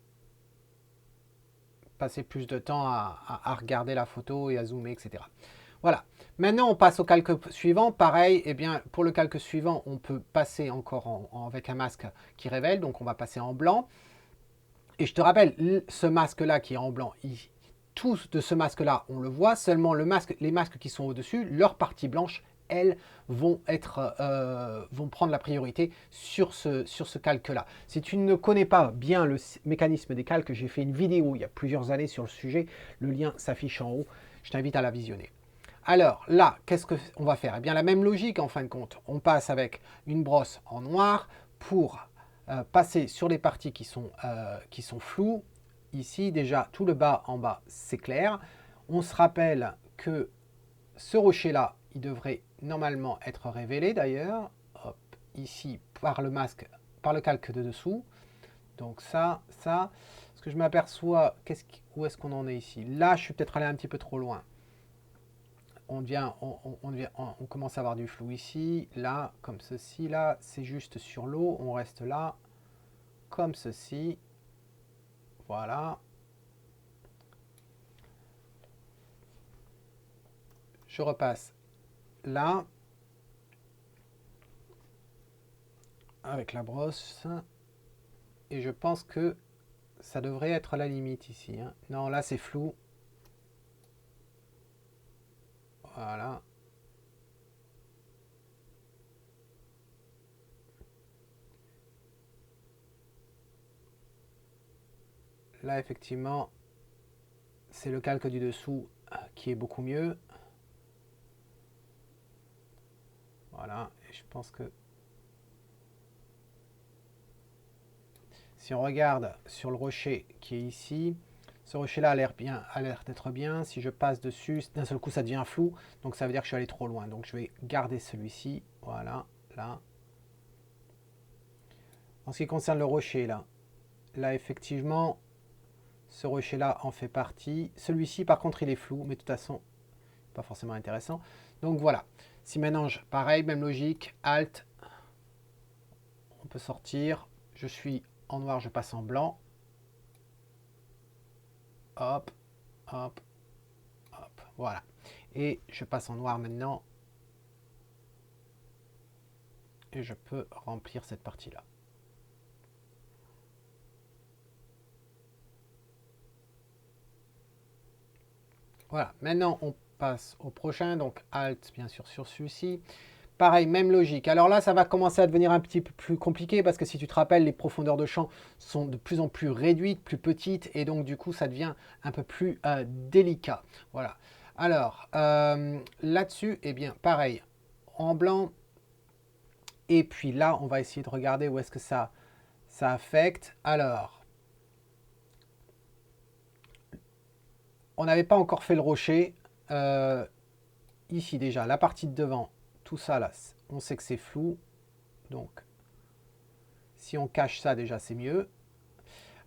passer plus de temps à regarder la photo et à zoomer, etc. Voilà. Maintenant, on passe au calque suivant. Pareil, eh bien, pour le calque suivant, on peut passer encore avec un masque qui révèle. Donc, on va passer en blanc. Et je te rappelle, ce masque-là qui est en blanc, tout de ce masque-là, on le voit. Seulement, les masques qui sont au-dessus, leur partie blanche, elles vont prendre la priorité sur ce calque-là. Si tu ne connais pas bien le mécanisme des calques, j'ai fait une vidéo il y a plusieurs années sur le sujet. Le lien s'affiche en haut. Je t'invite à la visionner. Alors là, qu'est-ce qu'on va faire? Eh bien, la même logique en fin de compte. On passe avec une brosse en noir pour passer sur les parties qui sont floues. Ici, déjà, tout le bas en bas, c'est clair. On se rappelle que ce rocher-là, il devrait normalement être révélé d'ailleurs. Hop, ici par le masque, par le calque de dessous. Donc ça, ce que je m'aperçois, où est-ce qu'on en est ici? Là, je suis peut-être allé un petit peu trop loin. On commence à avoir du flou ici, là, comme ceci, là, c'est juste sur l'eau, on reste là, comme ceci, voilà. Je repasse là, avec la brosse, et je pense que ça devrait être la limite ici, hein. Non, là c'est flou. Voilà. Là, effectivement, c'est le calque du dessous qui est beaucoup mieux. Voilà, et je pense que si on regarde sur le rocher qui est ici, ce rocher-là a l'air d'être bien. Si je passe dessus, d'un seul coup, ça devient flou. Donc ça veut dire que je suis allé trop loin. Donc je vais garder celui-ci. Voilà, là. En ce qui concerne le rocher, là effectivement, ce rocher-là en fait partie. Celui-ci, par contre, il est flou, mais de toute façon, pas forcément intéressant. Donc voilà. Si maintenant, pareil, même logique, Alt, on peut sortir. Je suis en noir, je passe en blanc. Hop, hop, hop, voilà. Et je passe en noir maintenant. Et je peux remplir cette partie-là. Voilà, maintenant on passe au prochain, donc Alt bien sûr sur celui-ci. Pareil, même logique. Alors là, ça va commencer à devenir un petit peu plus compliqué parce que si tu te rappelles, les profondeurs de champ sont de plus en plus réduites, plus petites, et donc du coup, ça devient un peu plus délicat. Voilà. Alors, là-dessus, eh bien, pareil, en blanc. Et puis là, on va essayer de regarder où est-ce que ça affecte. Alors, on n'avait pas encore fait le rocher. Ici déjà, la partie de devant, tout ça là, on sait que c'est flou. Donc, si on cache ça déjà, c'est mieux.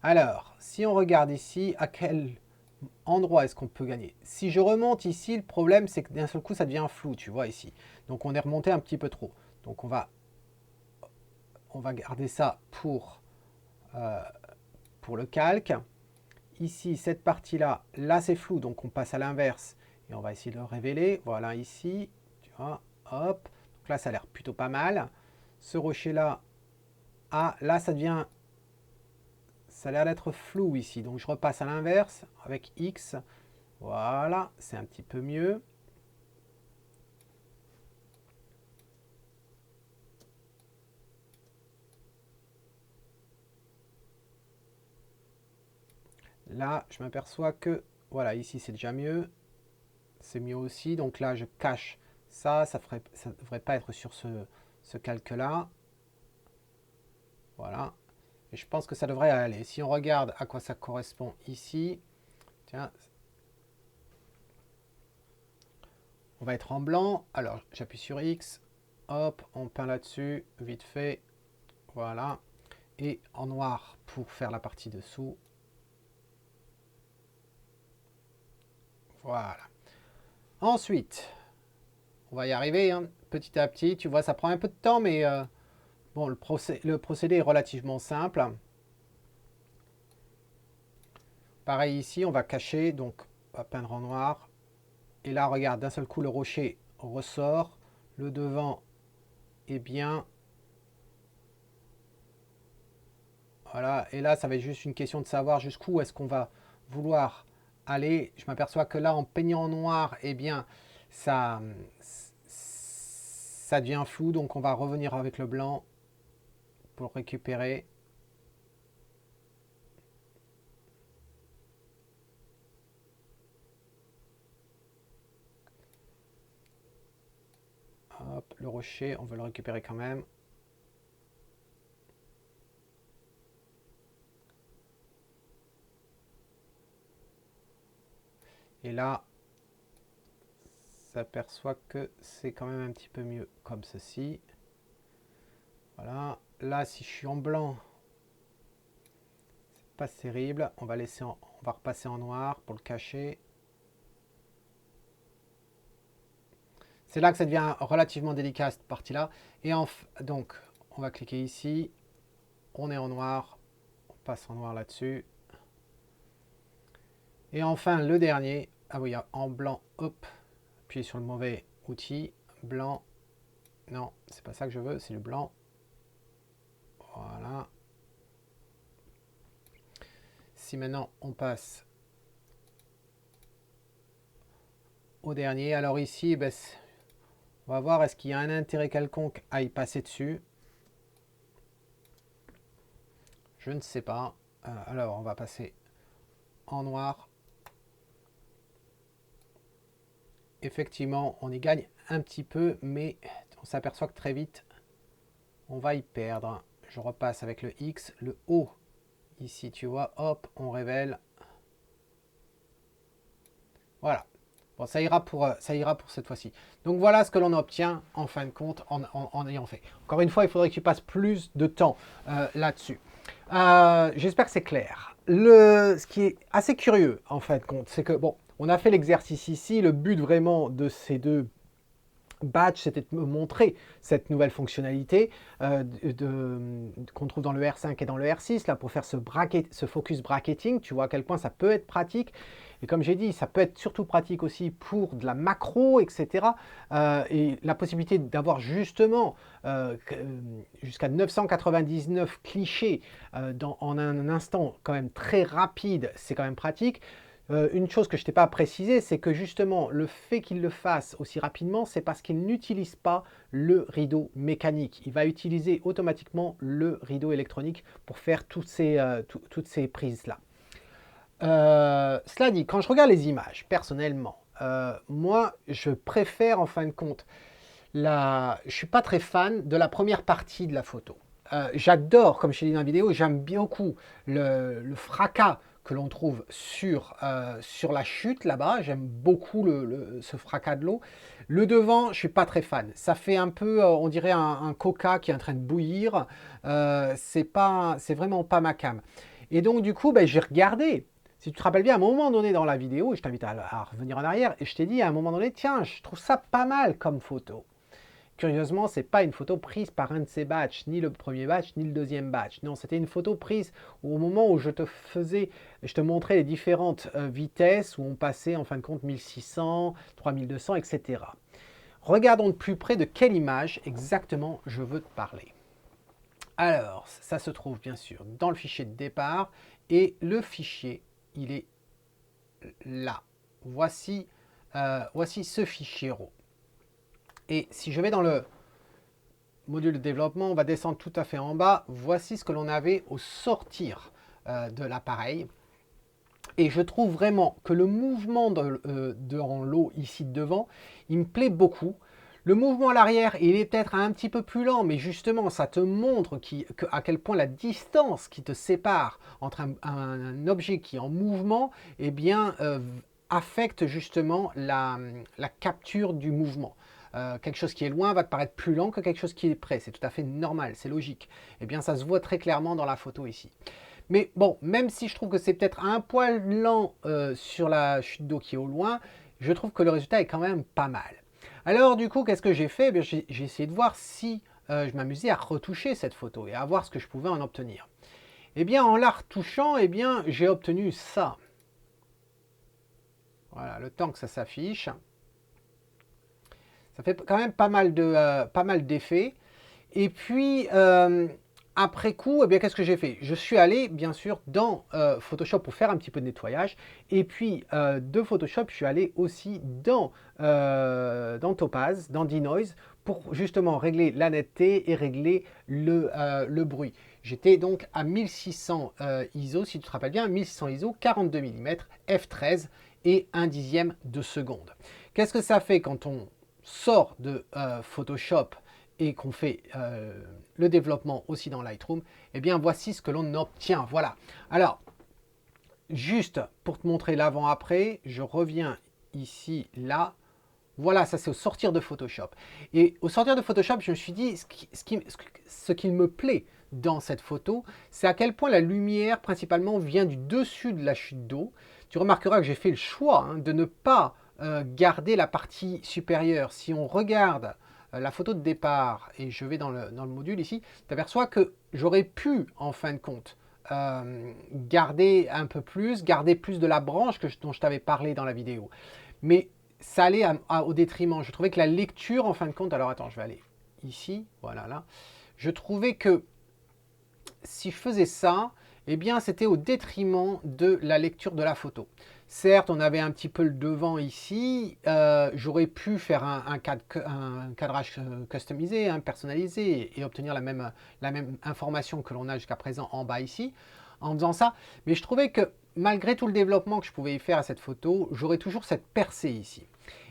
Alors, si on regarde ici, à quel endroit est-ce qu'on peut gagner? Si je remonte ici, le problème, c'est que d'un seul coup, ça devient flou, tu vois, ici. Donc, on est remonté un petit peu trop. Donc, on va garder ça pour le calque. Ici, cette partie-là, là, c'est flou, donc on passe à l'inverse. Et on va essayer de le révéler. Voilà, ici, tu vois, hop. Donc là, ça a l'air plutôt pas mal. Ce rocher-là, ah, là, ça devient... Ça a l'air d'être flou ici. Donc je repasse à l'inverse avec X. Voilà, c'est un petit peu mieux. Là, je m'aperçois que, voilà, ici c'est déjà mieux. C'est mieux aussi. Donc là, je cache ça. Ça ne devrait pas être sur ce calque-là. Voilà. Et je pense que ça devrait aller. Si on regarde à quoi ça correspond ici, tiens, on va être en blanc. Alors, j'appuie sur X. Hop, on peint là-dessus, vite fait. Voilà. Et en noir pour faire la partie dessous. Voilà. Ensuite, on va y arriver, hein, petit à petit. Tu vois, ça prend un peu de temps, mais bon, le procédé est relativement simple. Pareil ici, on va cacher, donc on va peindre en noir. Et là, regarde, d'un seul coup, le rocher ressort. Le devant est bien. Voilà, et là, ça va être juste une question de savoir jusqu'où est-ce qu'on va vouloir aller. Je m'aperçois que là, en peignant en noir, eh bien, ça devient flou. Donc, on va revenir avec le blanc pour le récupérer. Hop, le rocher, on veut le récupérer quand même. Et là, on s'aperçoit que c'est quand même un petit peu mieux comme ceci. Voilà. Là, si je suis en blanc, c'est pas terrible. On va repasser en noir pour le cacher. C'est là que ça devient relativement délicat, cette partie-là. Et donc, on va cliquer ici. On est en noir. On passe en noir là-dessus. Et enfin, le dernier. Ah oui, en blanc. Hop. Appuyez sur le mauvais outil. Blanc. Non, c'est pas ça que je veux. C'est le blanc. Voilà. Si maintenant, on passe au dernier. Alors ici, ben, on va voir est-ce qu'il y a un intérêt quelconque à y passer dessus. Je ne sais pas. Alors, on va passer en noir. Effectivement, on y gagne un petit peu, mais on s'aperçoit que très vite, on va y perdre. Je repasse avec le X, le O. Ici, tu vois, hop, on révèle. Voilà. Bon, ça ira pour cette fois-ci. Donc voilà ce que l'on obtient en fin de compte en ayant fait. Encore une fois, il faudrait que tu passes plus de temps là-dessus. J'espère que c'est clair. Ce qui est assez curieux en fin de compte, c'est que bon, on a fait l'exercice ici. Le but vraiment de ces deux badges, c'était de me montrer cette nouvelle fonctionnalité qu'on trouve dans le R5 et dans le R6 là pour faire ce focus bracketing. Tu vois à quel point ça peut être pratique. Et comme j'ai dit, ça peut être surtout pratique aussi pour de la macro, etc. Et la possibilité d'avoir justement jusqu'à 999 clichés en un instant quand même très rapide, c'est quand même pratique. Une chose que je t'ai pas précisé, c'est que justement le fait qu'il le fasse aussi rapidement, c'est parce qu'il n'utilise pas le rideau mécanique. Il va utiliser automatiquement le rideau électronique pour faire toutes ces prises-là. Cela dit, quand je regarde les images, personnellement, moi, je préfère en fin de compte, je suis pas très fan de la première partie de la photo. J'adore, comme je t'ai dit dans la vidéo, j'aime beaucoup le fracas que l'on trouve sur la chute là-bas. J'aime beaucoup ce fracas de l'eau. Le devant, je ne suis pas très fan. Ça fait un peu, on dirait un coca qui est en train de bouillir. C'est vraiment pas ma came. Et donc, du coup, ben, j'ai regardé. Si tu te rappelles bien, à un moment donné dans la vidéo, et je t'invite à revenir en arrière, et je t'ai dit à un moment donné, tiens, je trouve ça pas mal comme photo. Curieusement, ce n'est pas une photo prise par un de ces batchs, ni le premier batch, ni le deuxième batch. Non, c'était une photo prise au moment où je te montrais les différentes vitesses, où on passait en fin de compte 1600, 3200, etc. Regardons de plus près de quelle image exactement je veux te parler. Alors, ça se trouve bien sûr dans le fichier de départ, et le fichier, il est là. Voici ce fichier RAW. Et si je vais dans le module de développement, on va descendre tout à fait en bas. Voici ce que l'on avait au sortir de l'appareil. Et je trouve vraiment que le mouvement dans l'eau ici devant, il me plaît beaucoup. Le mouvement à l'arrière, il est peut-être un petit peu plus lent, mais justement, ça te montre à quel point la distance qui te sépare entre un objet qui est en mouvement, eh bien, affecte justement la capture du mouvement. Quelque chose qui est loin va te paraître plus lent que quelque chose qui est près. C'est tout à fait normal, c'est logique. Eh bien, ça se voit très clairement dans la photo ici. Mais bon, même si je trouve que c'est peut-être un poil lent sur la chute d'eau qui est au loin, je trouve que le résultat est quand même pas mal. Alors du coup, qu'est-ce que j'ai fait? J'ai essayé de voir si je m'amusais à retoucher cette photo et à voir ce que je pouvais en obtenir. Eh bien, en la retouchant, eh bien, j'ai obtenu ça. Voilà, le temps que ça s'affiche. Ça fait quand même pas mal d'effets. Et puis, après coup, eh bien, qu'est-ce que j'ai fait? Je suis allé, bien sûr, dans Photoshop pour faire un petit peu de nettoyage. Et puis, de Photoshop, je suis allé aussi dans Topaz, dans Denoise, pour justement régler la netteté et régler le bruit. J'étais donc à 1600 ISO, si tu te rappelles bien, 1600 ISO, 42 mm, f13 et 1/10 de seconde. Qu'est-ce que ça fait quand on sort de Photoshop et qu'on fait le développement aussi dans Lightroom? Eh bien, voici ce que l'on obtient. Voilà. Alors, juste pour te montrer l'avant-après, je reviens ici, là. Voilà, ça c'est au sortir de Photoshop. Et au sortir de Photoshop, je me suis dit, ce qui me plaît dans cette photo, c'est à quel point la lumière principalement vient du dessus de la chute d'eau. Tu remarqueras que j'ai fait le choix de ne pas garder la partie supérieure. Si on regarde la photo de départ, et je vais dans le module ici, tu aperçois que j'aurais pu, en fin de compte, garder un peu plus, garder plus de la branche dont je t'avais parlé dans la vidéo. Mais ça allait au détriment. Je trouvais que la lecture, en fin de compte, alors attends, je vais aller ici, voilà, là. Je trouvais que si je faisais ça, eh bien, c'était au détriment de la lecture de la photo. Certes, on avait un petit peu le devant ici. J'aurais pu faire un cadrage customisé, personnalisé, et obtenir la même information que l'on a jusqu'à présent en bas ici, en faisant ça. Mais je trouvais que malgré tout le développement que je pouvais y faire à cette photo, j'aurais toujours cette percée ici.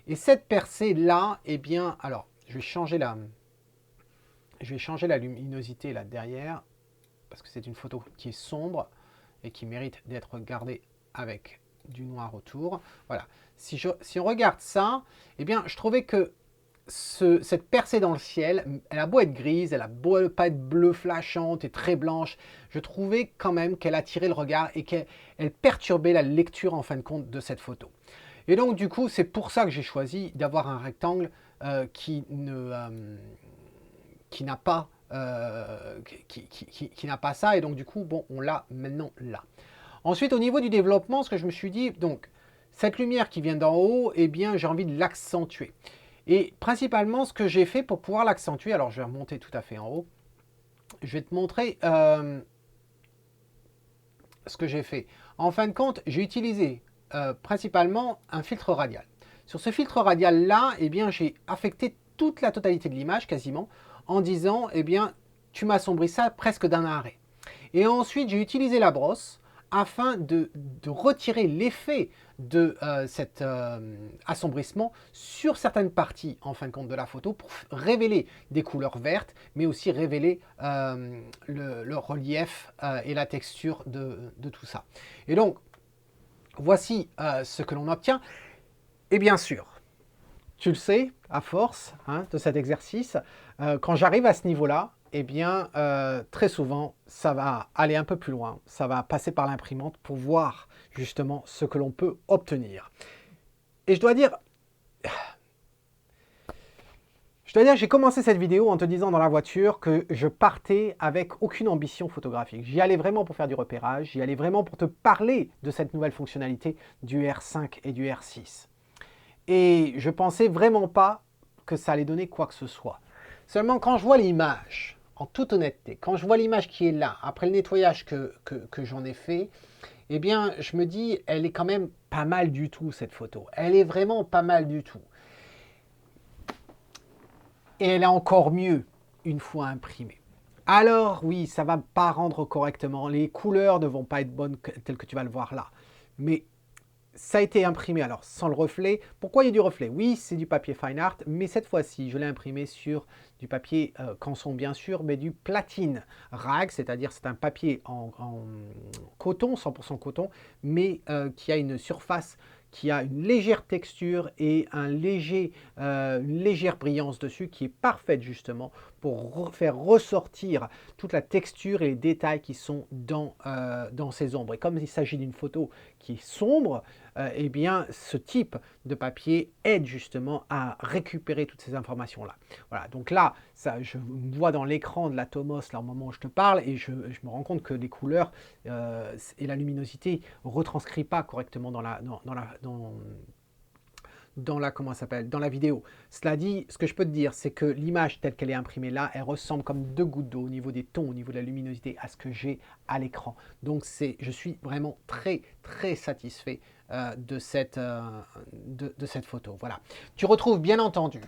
Et cette percée-là, eh bien, alors, je vais changer la luminosité là derrière, parce que c'est une photo qui est sombre et qui mérite d'être regardée avec du noir autour. Voilà. Si on regarde ça, eh bien, je trouvais que cette percée dans le ciel, elle a beau être grise, elle a beau pas être bleue flashante et très blanche, je trouvais quand même qu'elle attirait le regard et qu'elle perturbait la lecture en fin de compte de cette photo. Et donc du coup, c'est pour ça que j'ai choisi d'avoir un rectangle qui n'a pas ça, et donc du coup, bon, on l'a maintenant là. Ensuite, au niveau du développement, ce que je me suis dit, donc, cette lumière qui vient d'en haut, eh bien, j'ai envie de l'accentuer. Et principalement, ce que j'ai fait pour pouvoir l'accentuer, alors je vais remonter tout à fait en haut, je vais te montrer ce que j'ai fait. En fin de compte, j'ai utilisé principalement un filtre radial. Sur ce filtre radial-là, eh bien, j'ai affecté toute la totalité de l'image, quasiment, en disant, eh bien, tu m'assombris ça presque d'un arrêt. Et ensuite, j'ai utilisé la brosse afin de retirer l'effet de cet assombrissement sur certaines parties, en fin de compte, de la photo, pour révéler des couleurs vertes, mais aussi révéler le relief et la texture de tout ça. Et donc, voici ce que l'on obtient. Et bien sûr, tu le sais, à force de cet exercice, quand j'arrive à ce niveau-là, eh bien, très souvent, ça va aller un peu plus loin. Ça va passer par l'imprimante pour voir justement ce que l'on peut obtenir. Et je dois dire, j'ai commencé cette vidéo en te disant dans la voiture que je partais avec aucune ambition photographique. J'y allais vraiment pour faire du repérage, j'y allais vraiment pour te parler de cette nouvelle fonctionnalité du R5 et du R6. Et je pensais vraiment pas que ça allait donner quoi que ce soit. Seulement quand je vois l'image, en toute honnêteté, quand je vois l'image qui est là, après le nettoyage que j'en ai fait, eh bien je me dis, elle est quand même pas mal du tout cette photo. Elle est vraiment pas mal du tout. Et elle est encore mieux une fois imprimée. Alors oui, ça va pas rendre correctement. Les couleurs ne vont pas être bonnes telles que tu vas le voir là. Mais ça a été imprimé alors sans le reflet. Pourquoi il y a du reflet? Oui, c'est du papier fine art, mais cette fois-ci, je l'ai imprimé sur du papier canson bien sûr, mais du platine rag, c'est-à-dire c'est un papier en coton, 100% coton, mais qui a une surface, qui a une légère texture et une légère brillance dessus qui est parfaite justement pour faire ressortir toute la texture et les détails qui sont dans ces ombres. Et comme il s'agit d'une photo qui est sombre, eh bien ce type de papier aide justement à récupérer toutes ces informations-là. Voilà, donc là, ça, je vois dans l'écran de la Tomos là au moment où je te parle et je me rends compte que les couleurs et la luminosité ne retranscrit pas correctement dans la vidéo. Cela dit, ce que je peux te dire, c'est que l'image telle qu'elle est imprimée là, elle ressemble comme deux gouttes d'eau au niveau des tons, au niveau de la luminosité à ce que j'ai à l'écran. Donc je suis vraiment très très satisfait de cette photo. Voilà. Tu retrouves bien entendu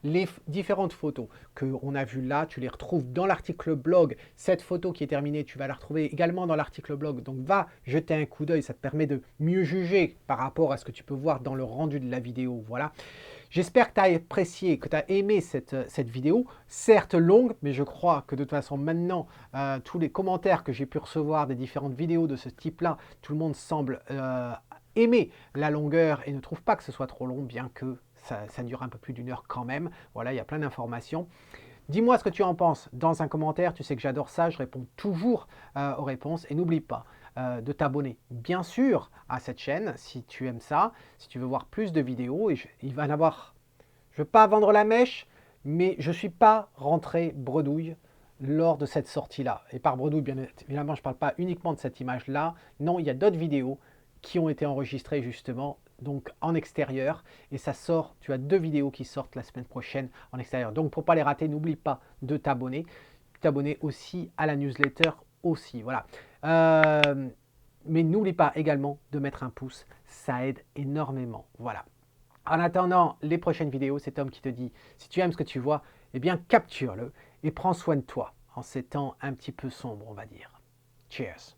les différentes photos qu'on a vues là, tu les retrouves dans l'article blog. Cette photo qui est terminée, tu vas la retrouver également dans l'article blog. Donc va jeter un coup d'œil, ça te permet de mieux juger par rapport à ce que tu peux voir dans le rendu de la vidéo. Voilà. J'espère que tu as apprécié, que tu as aimé cette vidéo, certes longue, mais je crois que de toute façon maintenant, tous les commentaires que j'ai pu recevoir des différentes vidéos de ce type-là, tout le monde semble aimer la longueur et ne trouve pas que ce soit trop long, bien que ça dure un peu plus d'1 heure quand même. Voilà, il y a plein d'informations. Dis-moi ce que tu en penses dans un commentaire. Tu sais que j'adore ça, je réponds toujours aux réponses. Et n'oublie pas de t'abonner, bien sûr, à cette chaîne si tu aimes ça, si tu veux voir plus de vidéos. Et il va en avoir, je ne veux pas vendre la mèche, mais je ne suis pas rentré bredouille lors de cette sortie-là. Et par bredouille, bien évidemment, je ne parle pas uniquement de cette image-là. Non, il y a d'autres vidéos qui ont été enregistrées justement donc en extérieur, et ça sort, tu as 2 vidéos qui sortent la semaine prochaine en extérieur. Donc pour ne pas les rater, n'oublie pas de t'abonner. T'abonner aussi à la newsletter aussi, voilà. Mais n'oublie pas également de mettre un pouce, ça aide énormément, voilà. En attendant les prochaines vidéos, c'est Tom qui te dit, si tu aimes ce que tu vois, eh bien capture-le et prends soin de toi en ces temps un petit peu sombres, on va dire. Cheers!